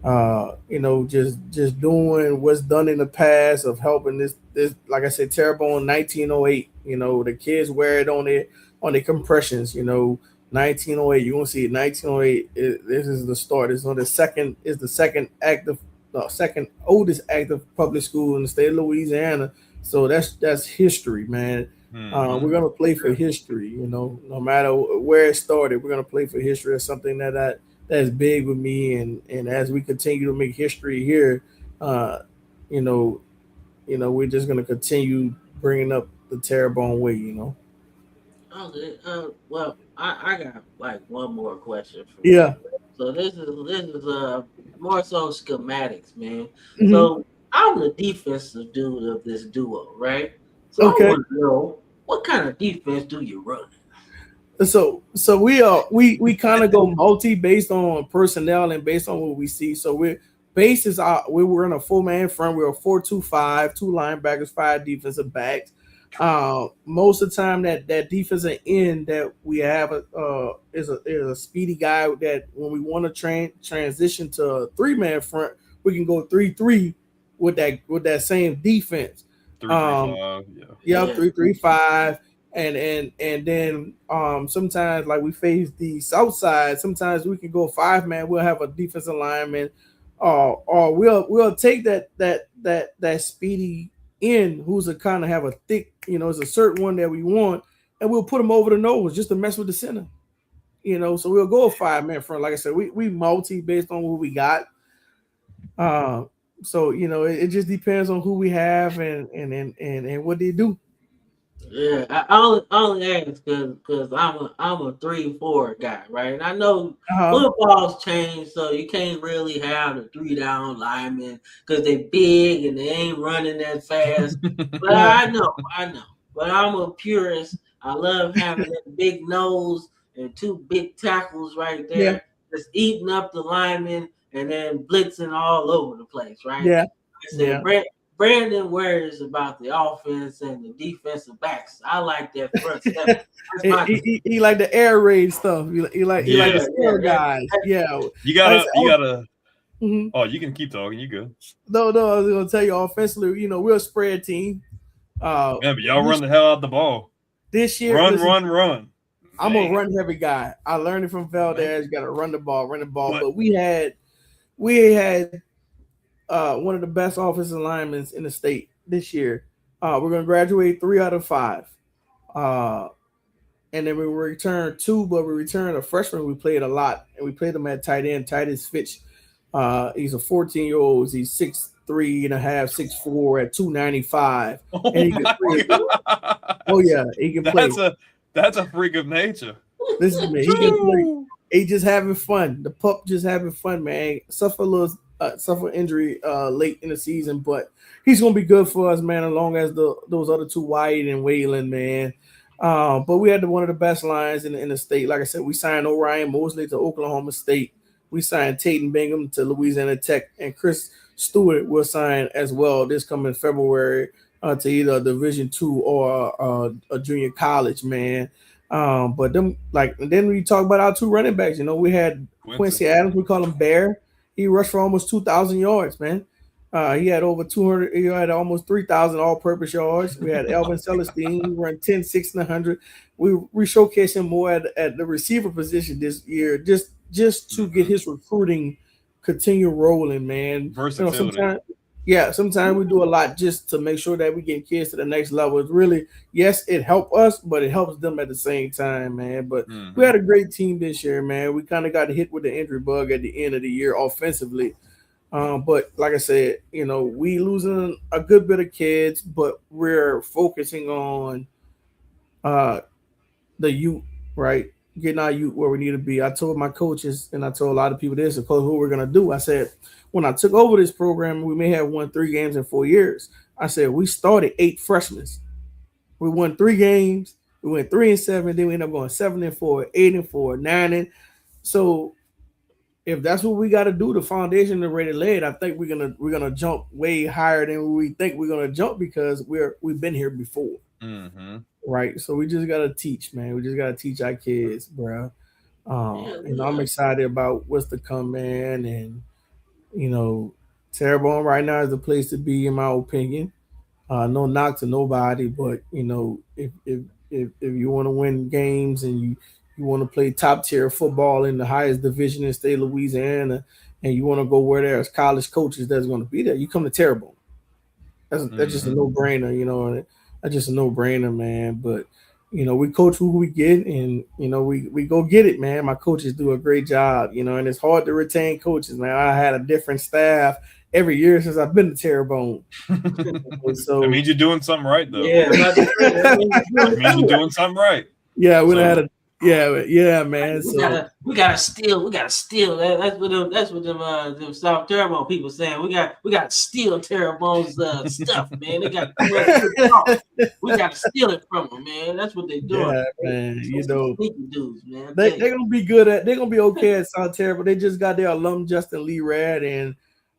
Just doing what's done in the past of helping this like I said, Terrebonne 1908. The kids wear it on their compressions. 1908. You gonna see it 1908. This is the start. It's on the second oldest active public school in the state of Louisiana. So that's history, man. We're gonna play for history. No matter where it started, we're gonna play for history. It's something that's big with me, and as we continue to make history here, uh, you know, we're just gonna continue bringing up the Terrebonne way. Okay. Well, I got like one more question for you. Yeah. So this is more so schematics, man. Hmm. So I'm the defensive dude of this duo, right? So I Okay. want to know what kind of defense do you run? So we kind of go multi based on personnel and based on what we see. So we were in a full man front. We're a 4-2-5, two linebackers, five defensive backs. Most of the time that defensive end that we have is a speedy guy that when we want to transition to a 3-man front, we can go 3-3 with that same defense. 3-3-5. Um, Yeah. yeah, Yeah. 3-3-5, and then sometimes like we face the south side. Sometimes we can go 5-man. We'll have a defensive lineman, or we'll take that speedy end who's a kind of have a thick, is a certain one that we want, and we'll put him over the nose just to mess with the center. So we'll go a 5-man front. Like I said, we multi based on what we got. Uh, so it just depends on who we have and what they do. Yeah, I only ask because I'm a 3-4 guy, right? And I know Uh-huh. football's changed, so you can't really have the 3 down linemen because they're big and they ain't running that fast. But Yeah, I know. But I'm a purist. I love having that big nose and two big tackles right yeah, there, just eating up the linemen and then blitzing all over the place, right? yeah, I said, yeah. Brandon worries about the offense and the defensive backs. I like that front seven. That's he, my he, he he like the air raid stuff. He like the Yeah. scale yeah. guys. Yeah. You Like I gotta said, you gotta mhm. oh, you can keep talking, you good. No, I was gonna tell you offensively, we're a spread team. Man, but y'all This run the hell out the ball. this year, Run, listen, run, run. I'm a Man. run heavy guy. I learned it from Man. Valdez. You got to run the ball. But But we had one of the best offensive linemen in the state this year. We're gonna graduate 3 out of 5. Uh, and then we returned 2, but we returned a freshman. We played a lot, and we played him at tight end. Titus Fitch. He's a 14-year-old. He's 6'3.5", 6'4" at 295, oh and he can my play. Oh gosh. yeah, he can play. That's a freak of nature. Listen to me. He can play. He just having fun. The pup just having fun, man. Suffer injury late in the season, but he's gonna be good for us, man. As long as those other two, Wyatt and Wayland, man. But we had one of the best lines in the state. Like I said, we signed Orion Mosley to Oklahoma State. We signed Tatum Bingham to Louisiana Tech, and Chris Stewart will sign as well this coming February to either a Division II or a junior college, man. But them like and then we talk about our two running backs. We had Quincy. Quincy Adams. We call him Bear. He rushed for almost 2,000 yards, man. He had over 200. He had almost 3,000 all-purpose yards. We had Elvin Celestine. He ran 10, 6, and 100. We showcased him more at the receiver position this year, just to get his recruiting continue rolling, man. Versatility. Sometimes we do a lot just to make sure that we get kids to the next level. It's really, yes, it helps us, but it helps them at the same time, man. But we had a great team this year, man. We kind of got hit with the injury bug at the end of the year offensively. But like I said, we losing a good bit of kids, but we're focusing on uh, the youth, right? Getting our youth where we need to be. I told my coaches and I told a lot of people this, coach, what we're gonna do. I said, when I took over this program, we may have won 3 games in 4 years. I said we started 8 freshmen. We won 3 games. We went 3-7. Then we ended up going 7-4, 8-4, 9 and so. If that's what we got to do, the foundation already laid. I think we're gonna jump way higher than we think we're gonna jump because we've been here before. Right, so we just gotta teach, man. We just gotta teach our kids, bro. Yeah, I'm excited about what's to come, man, and You know, Terrebonne right now is the place to be, in my opinion. No knock to nobody, but you know, if you want to win games and you want to play top tier football in the highest division in the state of Louisiana, and you want to go where there's college coaches that's going to be there, you come to Terrebonne. That's just a no brainer, you know. That's just a no brainer, man. But you know, we coach who we get, and you know, we go get it, man. My coaches do a great job, you know, and it's hard to retain coaches, man. I had a different staff every year since I've been to Terrebonne. So, it means you're doing something right, though. Yeah, it means you're doing something right. Yeah, we had a man. We gotta steal. That's what them South Terrebonne people saying. We got to steal Terrebonne's stuff, man. They got we got to steal it from them, man. That's what they're doing. Yeah, man. You know, dudes, man. They're gonna be good at. They're gonna be okay at South Terrebonne. They just got their alum Justin Lee Rad, and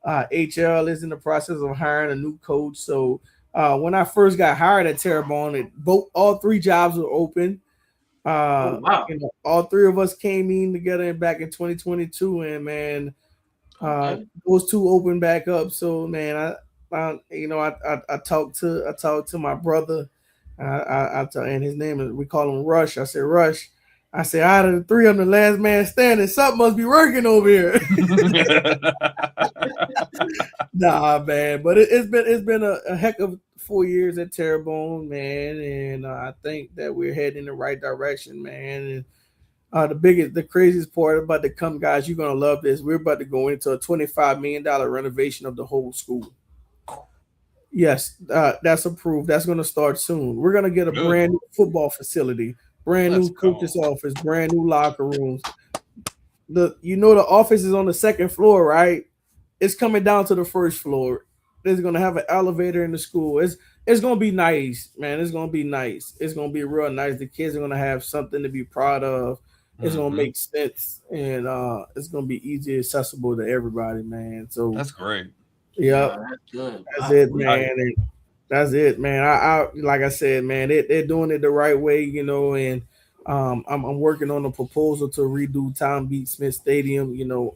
HL is in the process of hiring a new coach. So when I first got hired at Terrebonne, all three jobs were open. Wow. You know, all three of us came in together back in 2022, and man, those two opened back up. So man, I talked to my brother, and his name is, we call him Rush. I said, Rush, I said, out of the three, I'm the last man standing. Something must be working over here. Nah, man, but it's been a heck of 4 years at Terrebonne, man, and I think that we're heading in the right direction, man. And the craziest part about the come, guys, you're gonna love this. We're about to go into a $25 million renovation of the whole school. Yes, that's approved. That's gonna start soon. We're gonna get a brand new football facility, brand new coach's office, brand new locker rooms. The office is on the second floor, right? It's coming down to the first floor. There's gonna have an elevator in the school. It's gonna be nice, man. It's gonna be nice. It's gonna be real nice. The kids are gonna have something to be proud of. It's gonna make sense, and it's gonna be easy, accessible to everybody, man. So that's great. Yeah, that's good. That's it, man. That's it, man. I like I said, man, they're doing it the right way, you know, and I'm working on a proposal to redo Tom Beat Smith Stadium. You know,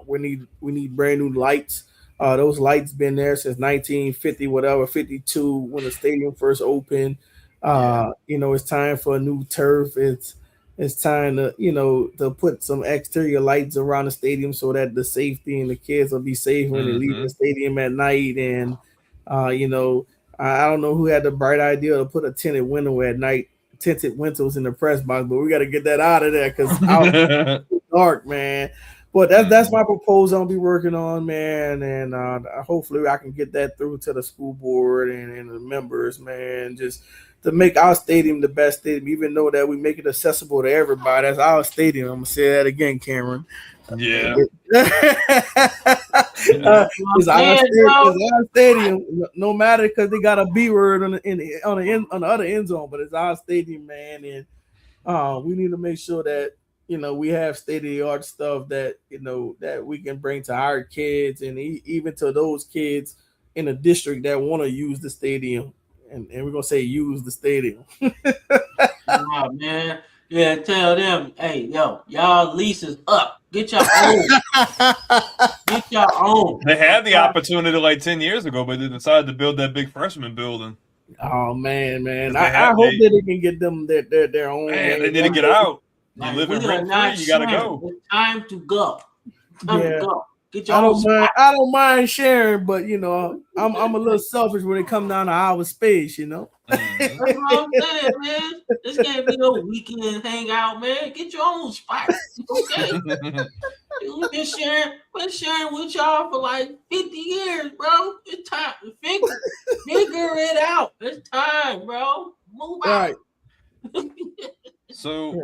we need brand new lights. Those lights been there since 1950, 52, when the stadium first opened. You know, it's time for a new turf. It's time to put some exterior lights around the stadium so that the safety and the kids will be safe when they leave the stadium at night. And you know, I don't know who had the bright idea to put a tinted window at night. Tinted windows in the press box, but we got to get that out of there because it's dark, man. But that's my proposal I'll be working on, man, and hopefully I can get that through to the school board and the members, man, just to make our stadium the best stadium, even though that we make it accessible to everybody. That's our stadium. I'm gonna say that again, Cameron. Yeah. It's our stadium, no matter, because they got a B word on the other end zone, but it's our stadium, man, and we need to make sure that we have state of the art stuff that that we can bring to our kids and even to those kids in a district that want to use the stadium, and we're gonna say use the stadium. Oh, man. Yeah, tell them, hey, y'all lease is up. Get your own. Get your own. They had the opportunity like 10 years ago, but they decided to build that big freshman building. Oh man. I hope that they can get them their own. Man, they need to get out. You live in rent free, you gotta go. It's time to go. To go. Get your I don't mind sharing, but I'm a little selfish when it comes down to our space, That's what I'm saying, man. This can't be no weekend hangout, man. Get your own spot. Okay. We've been sharing with y'all for like 50 years, bro. It's time to figure it out. It's time, bro. Move out. Right. So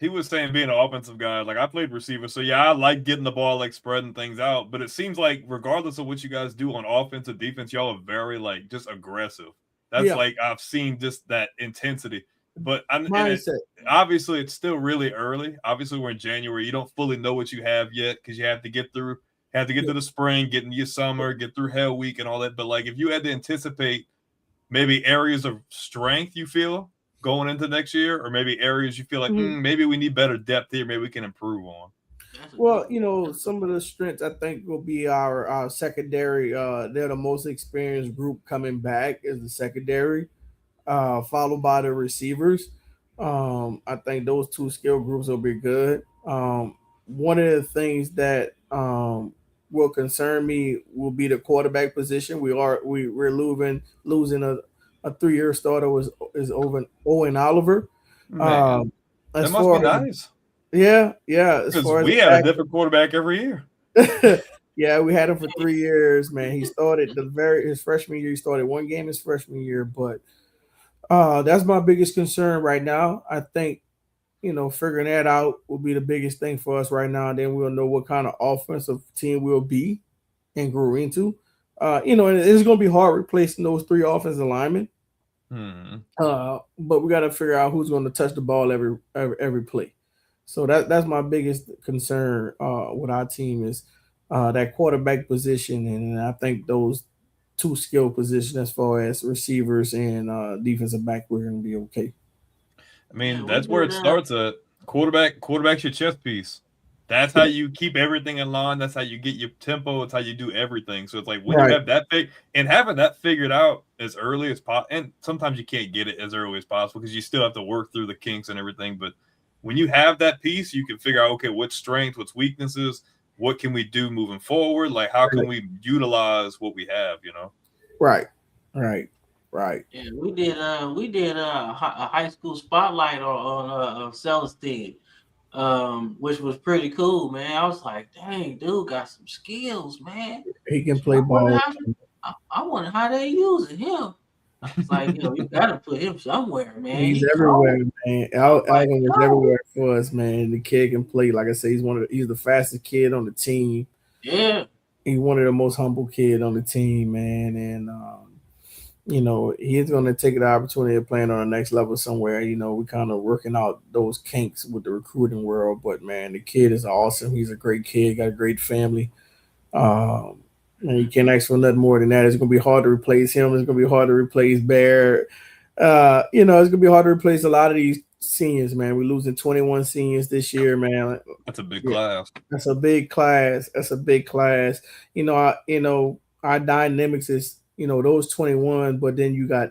he was saying being an offensive guy, like I played receiver, so I like getting the ball, like spreading things out. But it seems like regardless of what you guys do on offense or defense, y'all are very like just aggressive. That's like I've seen just that intensity. But obviously it's still really early. Obviously we're in January. You don't fully know what you have yet because you have to get through the spring, get into your summer, get through Hell Week and all that. But like if you had to anticipate maybe areas of strength you feel going into next year, or maybe areas you feel like maybe we need better depth here, maybe we can improve on. Well, some of the strengths I think will be our secondary. They're the most experienced group coming back is the secondary, followed by the receivers. I think those two skill groups will be good. One of the things that will concern me will be the quarterback position. We're losing a 3 year starter is over Owen Oliver. Man, Um, that as must be far as nice yeah, as because far as we the had a back, different quarterback every year. yeah, we had him for 3 years, man. He started his freshman year. He started one game his freshman year, but that's my biggest concern right now. I think figuring that out will be the biggest thing for us right now. And then we'll know what kind of offensive team we'll be and grow into. And it's going to be hard replacing those three offensive linemen. But we got to figure out who's going to touch the ball every play. So that's my biggest concern with our team is that quarterback position, and I think those two skill positions as far as receivers and defensive back, we're going to be okay. I mean, Yeah, we that's where did it starts at. Quarterback's your chess piece. That's how you keep everything in line. That's how you get your tempo. It's how you do everything. So it's like when you Right. have that and having that figured out as early as possible. And sometimes you can't get it as early as possible because you still have to work through the kinks and everything. But when you have that piece, you can figure out, okay, what's strengths, what's weaknesses, what can we do moving forward? Like, how can we utilize what we have, Right. Right. Right. Yeah, we did a high school spotlight on Celestine, which was pretty cool, man. I was like, dang, dude got some skills, man. He can I play wonder ball. how I wonder how they using him. I was like, you gotta put him somewhere, man. He's He everywhere, cold. man. I was like, Alvin is yo, everywhere for us, man. The kid can play. Like I say, he's the fastest kid on the team. yeah, He's one of the most humble kid on the team, man. And he's going to take the opportunity of playing on the next level somewhere. We kind of working out those kinks with the recruiting world, but man, the kid is awesome. He's a great kid, got a great family. And you can't ask for nothing more than that. It's going to be hard to replace him. It's going to be hard to replace Bear. It's going to be hard to replace a lot of these seniors, man. We're losing 21 seniors this year, man. That's a big class. That's a big class. That's a big class. Our dynamics is, those 21, but then you got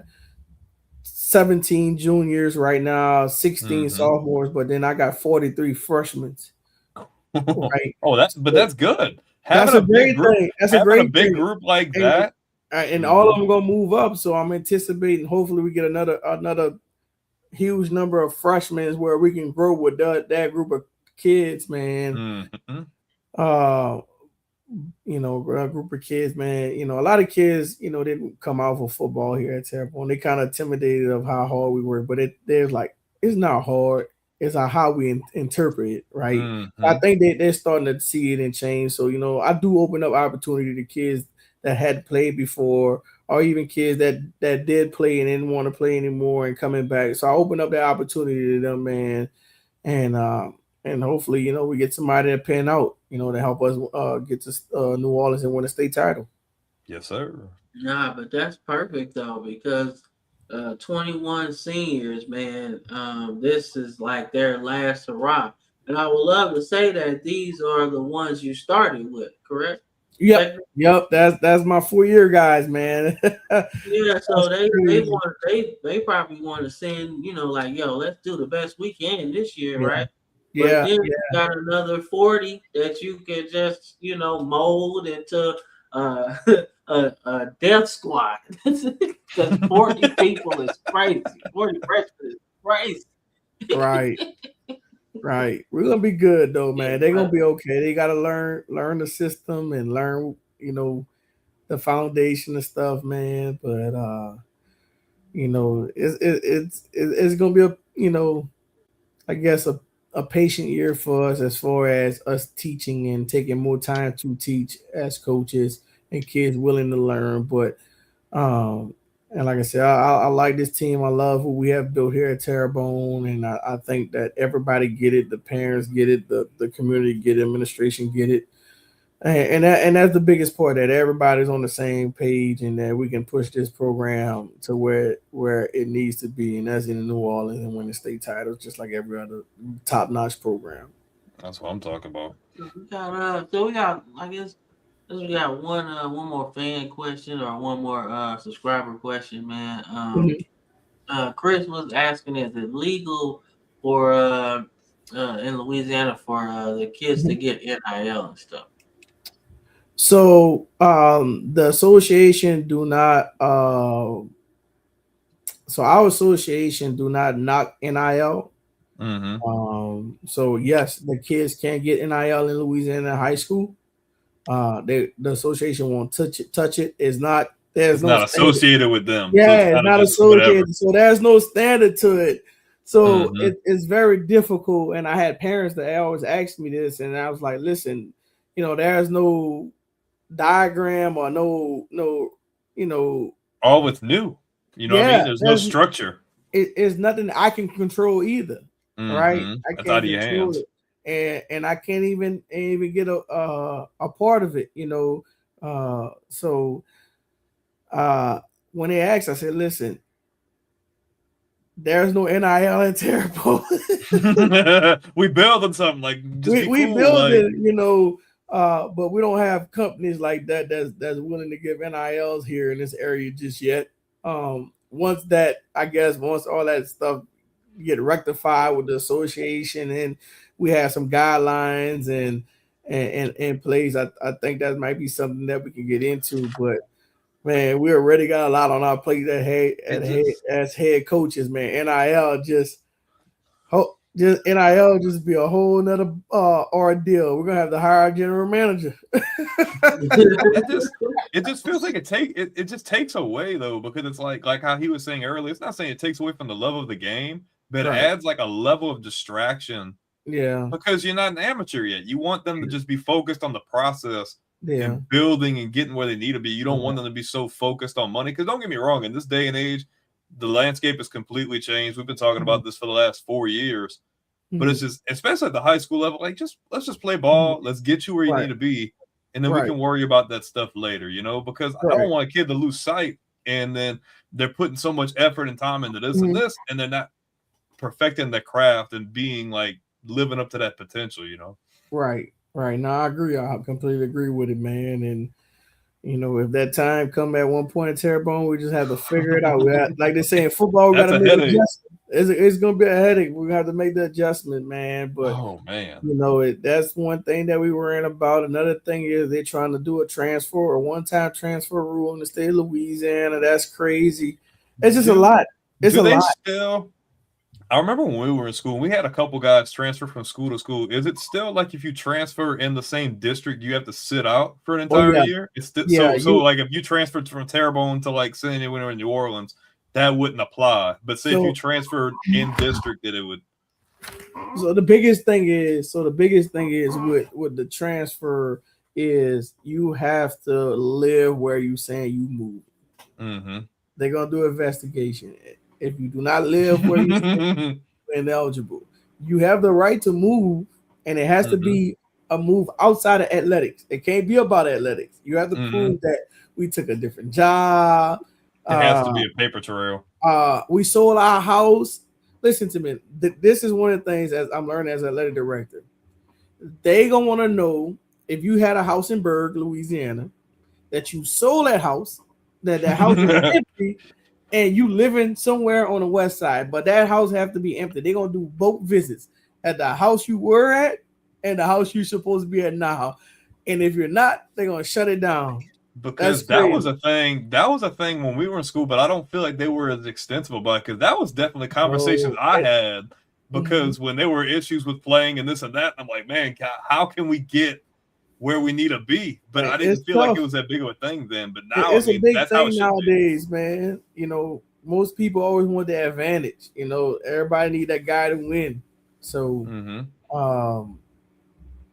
17 juniors right now, 16 sophomores, but then I got 43 freshmen. Right. That's good. That's a great thing. That's a great big thing. Group like that. And all of them gonna move up. So I'm anticipating hopefully we get another huge number of freshmen where we can grow with that group of kids, man. A group of kids, man. A lot of kids, didn't come out for football here at Terrebonne. They kind of intimidated of how hard we work, but there's like it's not hard. It's how we interpret it, right? I think they're starting to see it and change. So I do open up opportunity to kids that had played before, or even kids that did play and didn't want to play anymore and coming back. So I open up that opportunity to them, man, and hopefully we get somebody to pan out, to help us get to New Orleans and win a state title. Yes, sir. Nah, but that's perfect though because 21 seniors, man. This is like their last hurrah. And I would love to say that these are the ones you started with, correct? Yep. That's my 4-year guys, man. Yeah, so they probably want to send, like, yo, let's do the best we can this year, right? But then you got another 40 that you can just, mold into a death squad. Because 40 people is crazy. 40 freshmen is crazy. Right. We're gonna be good though, man. They're gonna be okay. They gotta learn the system and learn, the foundation and stuff, man. But it's gonna be I guess a patient year for us as far as us teaching and taking more time to teach as coaches and kids willing to learn. But and like I said, I like this team. I love who we have built here at Terrebonne, and I think that everybody get it. The parents get it. The community get it. Administration get it. And that's the biggest part, that everybody's on the same page and that we can push this program to where it needs to be, and that's in New Orleans and win the state titles, just like every other top-notch program. That's what I'm talking about. We got I guess we got one more fan question or one more subscriber question, man. Mhm. Chris was asking, is it legal for in Louisiana for the kids to get NIL and stuff? So the association do not so our association do not knock NIL. So yes, the kids can get NIL in Louisiana high school. The association won't touch it. It's not It's no not standard. associated with them. So Yeah, it's it's kind of not just whatever. associated. So there's no standard to it. So it's very difficult. And I had parents that always asked me this, and I was like, listen, there's no diagram or no, all it's new. You know what I mean? There's no structure. It's nothing I can control either. Right? I That's can't out of your control hands. it. And I can't even get a part of it, so when they asked, I said, listen, there's no NIL in Terrebonne. We building something like we cool, build it, but we don't have companies like that that's willing to give NILs here in this area just yet. Once all that stuff get rectified with the association and we have some guidelines and in place, I think that might be something that we can get into. But man, we already got a lot on our plate as head coaches, man. NIL just be a whole nother ordeal. We're gonna have to hire a general manager. it just feels like it just takes away though, because it's like how he was saying earlier. It's not saying it takes away from the love of the game, but it adds like a level of distraction. Yeah, because you're not an amateur yet. You want them to just be focused on the process and building and getting where they need to be. You don't want them to be so focused on money. Because don't get me wrong, in this day and age, the landscape has completely changed. We've been talking about this for the last 4 years. But it's just, especially at the high school level, like let's just play ball. Let's get you where you need to be. And then we can worry about that stuff later, because I don't want a kid to lose sight. And then they're putting so much effort and time into this and this, and they're not perfecting their craft and being like living up to that potential, Right. No, I agree. I completely agree with it, man. And if that time come at one point in Terrebonne, we just have to figure it out. Like they say in football, we got to make an adjustment. It's going to be a headache. We have to make the adjustment, man. But that's one thing that we worrying about. Another thing is they're trying to do a one-time transfer rule in the state of Louisiana. That's crazy. It's just a lot. It's a lot. I remember when we were in school, we had a couple guys transfer from school to school. Is it still like if you transfer in the same district, you have to sit out for an entire year? It's still, so like if you transferred from Terrebonne to like say you were in New Orleans, that wouldn't apply. But say if you transferred in district, that it would. So the biggest thing is with the transfer is you have to live where you saying you move. They're gonna do an investigation. If you do not live where you're ineligible, you have the right to move, and it has to be a move outside of athletics. It can't be about athletics. You have to prove that we took a different job. It has to be a paper trail. We sold our house. Listen to me. This is one of the things as I'm learning as an athletic director. They gonna want to know if you had a house in Berg, Louisiana, that you sold that house, that house is empty. And you living somewhere on the west side, but that house have to be empty. They're gonna do both visits at the house you were at and the house you're supposed to be at now. And if you're not, they're gonna shut it down. Because that was a thing. That was a thing when we were in school, but I don't feel like they were as extensive about it, because that was definitely conversations I had. Because when there were issues with playing and this and that, I'm like, man, how can we get where we need to be? But I didn't feel like it was that big of a thing then. But now it's a big thing nowadays, man. Most people always want the advantage. Everybody need that guy to win. So,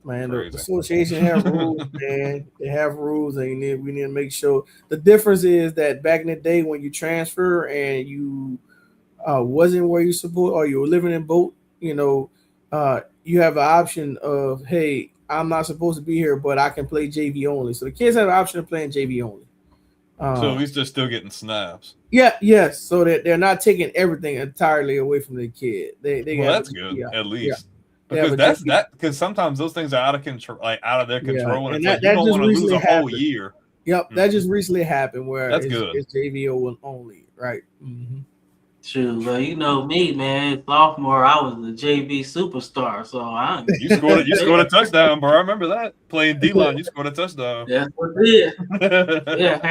man, the association have rules, man. They have rules, and we need to make sure. The difference is that back in the day when you transfer and you wasn't where you supposed, or you were living in boat, you have an option of, hey, I'm not supposed to be here, but I can play JV only. So the kids have an option of playing JV only. So at least they're still getting snaps. Yes. So that they're not taking everything entirely away from the kid. That's good, at least. Because because sometimes those things are out of control, like out of their control, and it's like you don't want to lose a whole year. Yep, that just recently happened where That's good. It's JVO only, right? Mm-hmm. True, well, you know me, man. Sophomore, I was a JV superstar, so you scored a touchdown, bro. I remember that playing D-line. You scored a touchdown. That's what I did. Yeah,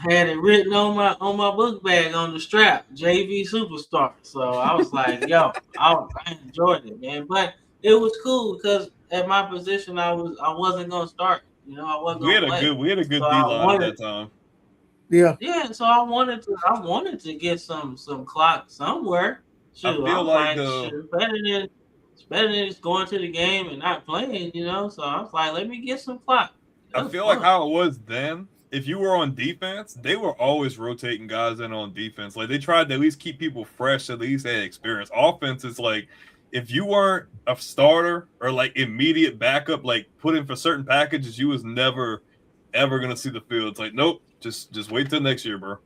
had it written on my book bag on the strap, JV superstar. So I was like, yo, I enjoyed it, man. But it was cool because at my position, I wasn't gonna start. You know, I wasn't. We had a good D-line at that time. Yeah. So I wanted to get some clock somewhere. Shoot, I feel like it's better than just going to the game and not playing, you know. So I was like, let me get some clock. I feel like how it was then. If you were on defense, they were always rotating guys in on defense. Like they tried to at least keep people fresh, at least had experience. Offense is like if you weren't a starter or like immediate backup, like put in for certain packages, you was never ever gonna see the field. It's like nope. Just wait till next year, bro.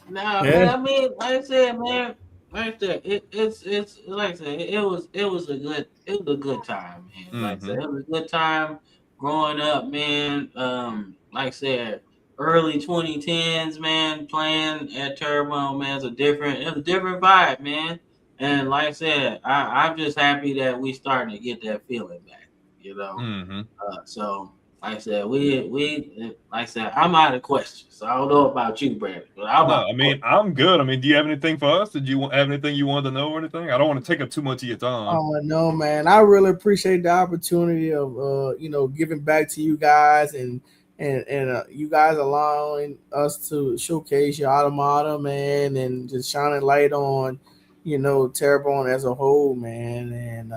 Man, I mean, like I said, man, right there, it's like I said, it was a good time, man. Mm-hmm. Like I said, it was a good time growing up, man. Like I said, early 2010s, man, playing at Terrebonne, man, it's a different vibe, man. And like I said, I'm just happy that we starting to get that feeling back, you know. Mm-hmm. So. Like I said, like I said, I'm out of questions. So I don't know about you, Brandon. But I'm good. I mean, do you have anything for us? Did you have anything you wanted to know or anything? I don't want to take up too much of your time. Oh no, man. I really appreciate the opportunity of giving back to you guys and you guys allowing us to showcase your alma mater, man, and just shining light on, Terrebonne as a whole, man. And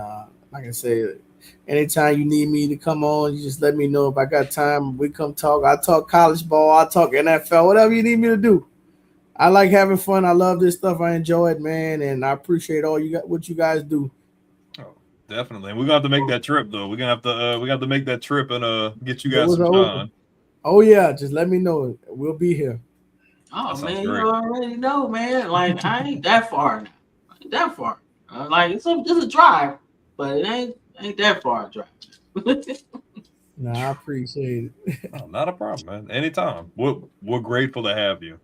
like I said, anytime you need me to come on, you just let me know. If I got time, we come talk. I talk college ball, I talk NFL, whatever you need me to do. I like having fun. I love this stuff. I enjoy it, man, and I appreciate what you guys do. Oh, definitely. And we're gonna have to make that trip though. We're gonna have to make that trip and get you guys some time. Oh yeah, just let me know. We'll be here. Oh man, great. You already know, man. Like I ain't that far now. I ain't that far. Like it's a drive, but it ain't that far a drive. No, I appreciate it. Oh, not a problem, man. Anytime. We're grateful to have you.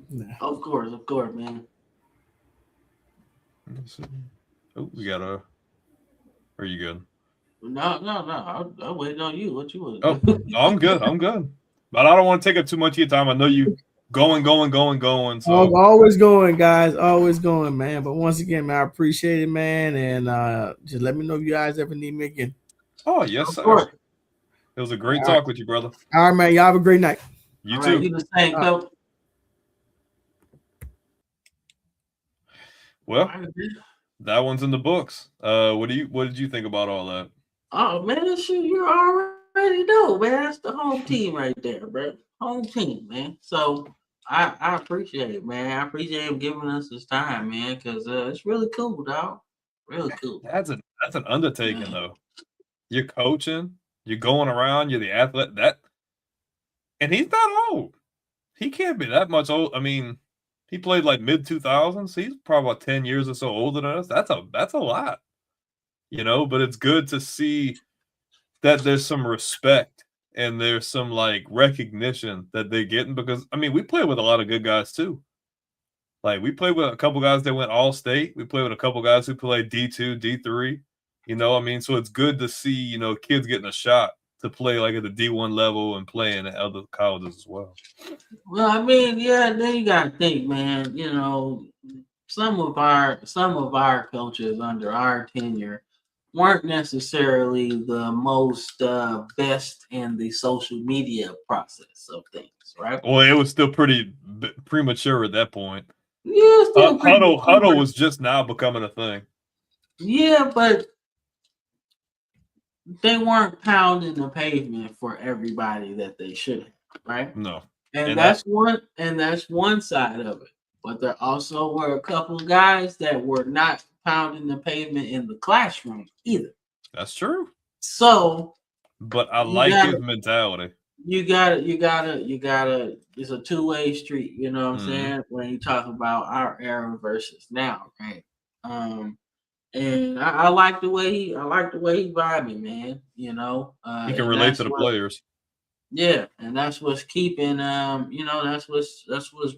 Nah. Of course, man. Oh, we got a. Are you good? No. I'm waiting on you. What you want? Oh, I'm good. But I don't want to take up too much of your time. I know you going. So always going, guys. Always going, man. But once again, man, I appreciate it, man. And just let me know if you guys ever need me again. Oh, yes, sir. It was a great talk with you, brother. All right, man. Y'all have a great night. You too. You the same, coach. Well, that one's in the books. What did you think about all that? Oh man, shoot, you already know, man. That's the home team right there, bro. Home team, man. So I appreciate it, man. I appreciate him giving us his time, man, because it's really cool, dog. Really cool. That's an undertaking, though. You're coaching, you're going around, you're the athlete. And he's not old. He can't be that much old. I mean, he played like mid-2000s. So he's probably about 10 years or so older than us. That's a lot, But it's good to see that there's some respect and there's some like recognition that they're getting because I mean we play with a lot of good guys too. Like we played with a couple guys that went all state. We played with a couple guys who played D2, D3. I mean, so it's good to see kids getting a shot to play like at the D1 level and playing at other colleges as well. Well, I mean, yeah, then you gotta think, man. Some of our coaches under our tenure weren't necessarily the most best in the social media process of things, right? Well, it was still pretty premature at that point. Yeah, still Huddle was just now becoming a thing. Yeah, but they weren't pounding the pavement for everybody that they should have, right? No. And that's one side of it. But there also were a couple of guys that were not pounding the pavement in the classroom either. That's true. So but I like his mentality. you gotta. It's a two-way street. You know what I'm Mhm. saying? When you talk about our era versus now, right? And I like the way he vibing, man. You know, He can and relate to that's the what, players. yeah, and that's what's keeping, you know, that's what's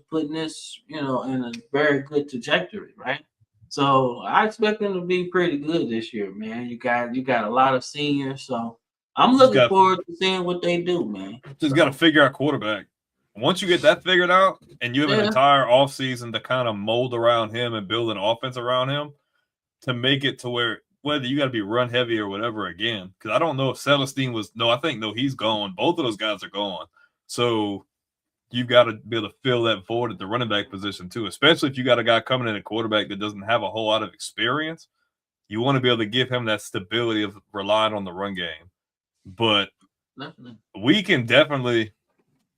putting this, you know, in a very good trajectory, right? So I expect them to be pretty good this year, man. You got a lot of seniors, so I'm Just looking got forward to seeing what they do, man. just got to So figure out quarterback. Once you get that figured out, and you have an yeah, entire offseason to kind of mold around him and build an offense around him to make it to where whether you got to be run heavy or whatever again. Because I don't know if Celestine was no, I think no, he's gone. Both of those guys are gone. So you got to be able to fill that void at the running back position too, especially if you got a guy coming in at quarterback that doesn't have a whole lot of experience. You want to be able to give him that stability of relying on the run game. But definitely. we can definitely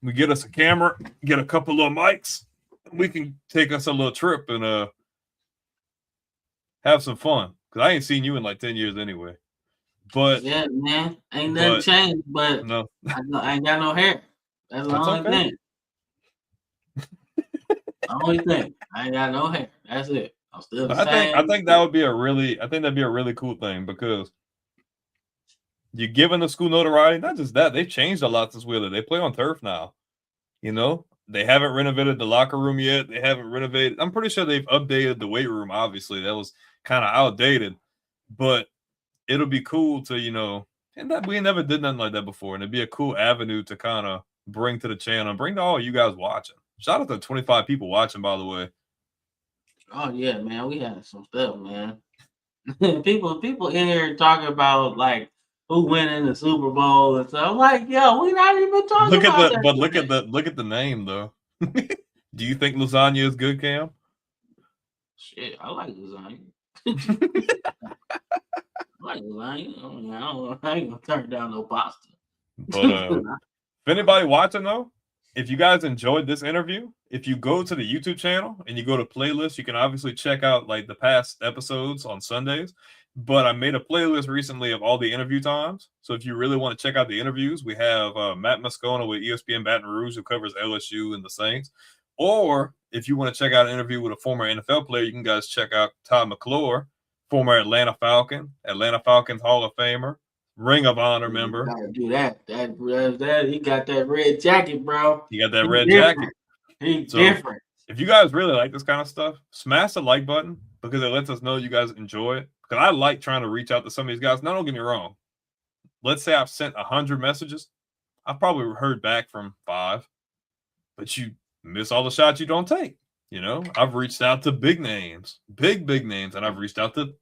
we get us a camera, get a couple of mics, we can take us a little trip and have some fun. Because I ain't seen you in like 10 years anyway. But Yeah, man, ain't nothing changed, but no, I ain't got no hair. That's the that's only okay. thing. The only thing. I ain't got no hair. That's it. I'm still the same. I think that would be that'd be a really cool thing because you're giving the school notoriety. Not just that, they've changed a lot since Wheeler. They play on turf now. You know, they haven't renovated the locker room yet. They haven't renovated. I'm pretty sure they've updated the weight room. Obviously, that was kind of outdated, but it'll be cool to, you know, and that we never did nothing like that before. And it'd be a cool avenue to kind of bring to the channel and bring to all you guys watching. Shout out to 25 people watching, by the way. Oh yeah, man, we had some stuff, man. people in here talking about like who winning the Super Bowl and stuff. I'm like, yo, we not even talking about that. Look at the name though. Do you think lasagna is good, Cam? Shit, I like lasagna. I like lasagna. I ain't gonna turn down no pasta. But if anybody watching though, if you guys enjoyed this interview, if you go to the YouTube channel and you go to playlists, you can obviously check out like the past episodes on Sundays. But I made a playlist recently of all the interview times. So if you really want to check out the interviews, we have Matt Moscona with ESPN Baton Rouge, who covers LSU and the Saints. Or if you want to check out an interview with a former NFL player, you can guys check out Todd McClure, former Atlanta Falcons Hall of Famer, Ring of Honor member. Gotta do that. That he got that red jacket, bro. You got that red jacket. He's different. If you guys really like this kind of stuff, smash the like button because it lets us know you guys enjoy it. Because I like trying to reach out to some of these guys. Now, don't get me wrong. Let's say I've sent 100 messages. I've probably heard back from 5. But you miss all the shots you don't take. You know, I've reached out to big names, big names, and I've reached out to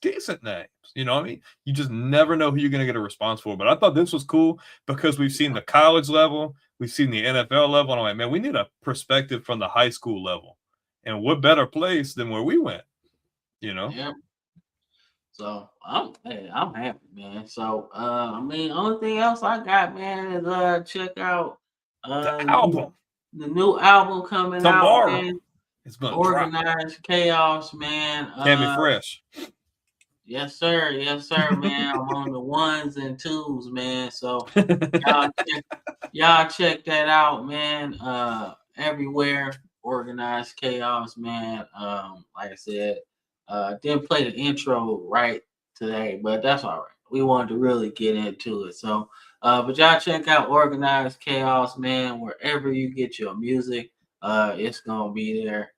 decent names. You know what I mean? You just never know who you're going to get a response for. But I thought this was cool because we've seen the college level, we've seen the NFL level, and I'm like, man, we need a perspective from the high school level. And what better place than where we went, you know? Yeah. So I'm happy, man. So I mean, only thing else I got, man, is check out the album. The new album coming tomorrow. Out, man. It's gonna Organized Chaos, man. Tammy Fresh. Yes, sir, man. I'm on the 1s and 2s, man. So y'all check that out, man. Everywhere, Organized Chaos, man. Like I said, didn't play the intro right today, but that's all right. We wanted to really get into it. So, but y'all check out Organized Chaos, man. Wherever you get your music, it's gonna be there.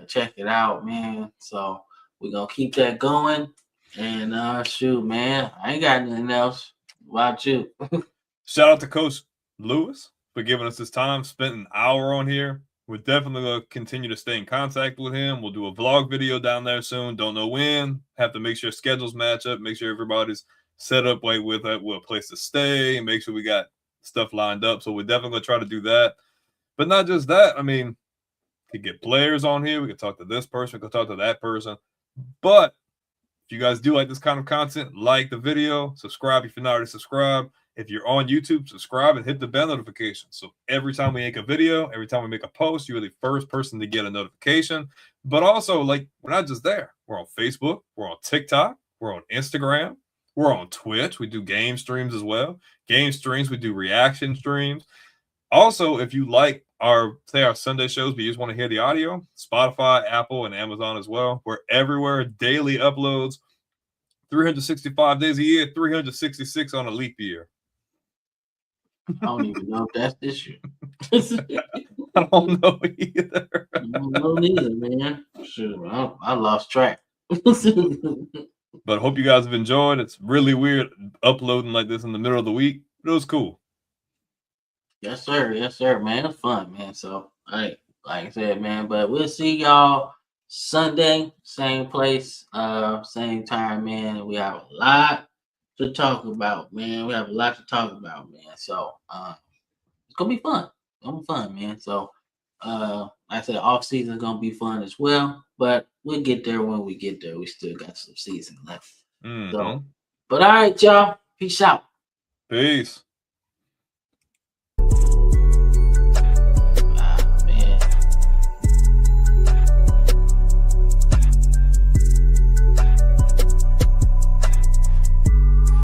Check it out, man. So we're gonna keep that going. And shoot, man, I ain't got nothing else. What about you? Shout out to Coach Lewis for giving us his time, spent an hour on here. We're definitely going to continue to stay in contact with him. We'll do a vlog video down there soon. Don't know when. Have to make sure schedules match up, make sure everybody's set up like with a place to stay, and make sure we got stuff lined up. So we're definitely going to try to do that. But not just that. I mean, we could get players on here. We could talk to this person. We could talk to that person. But if you guys do like this kind of content, like the video, subscribe if you're not already subscribed. If you're on YouTube, subscribe and hit the bell notification. So every time we make a video, every time we make a post, you're the first person to get a notification. But also, like, we're not just there. We're on Facebook. We're on TikTok. We're on Instagram. We're on Twitch. We do game streams as well. Game streams, we do reaction streams. Also, if you like our Sunday shows, but you just want to hear the audio, Spotify, Apple, and Amazon as well. We're everywhere. Daily uploads, 365 days a year, 366 on a leap year. I don't even know if that's this year. I don't know either. I don't know either, man. Sure, I lost track. But hope you guys have enjoyed. It's really weird uploading like this in the middle of the week. But it was cool. Yes, sir. Yes, sir, man. It's fun, man. So, like I said, man, but we'll see y'all Sunday, same place, same time, man. We have a lot to talk about, man. So, it's gonna be fun. It's gonna be fun, man. So, like I said, off season is gonna be fun as well. But we'll get there when we get there. We still got some season left. Mm-hmm. So, but all right, y'all. Peace out. Peace.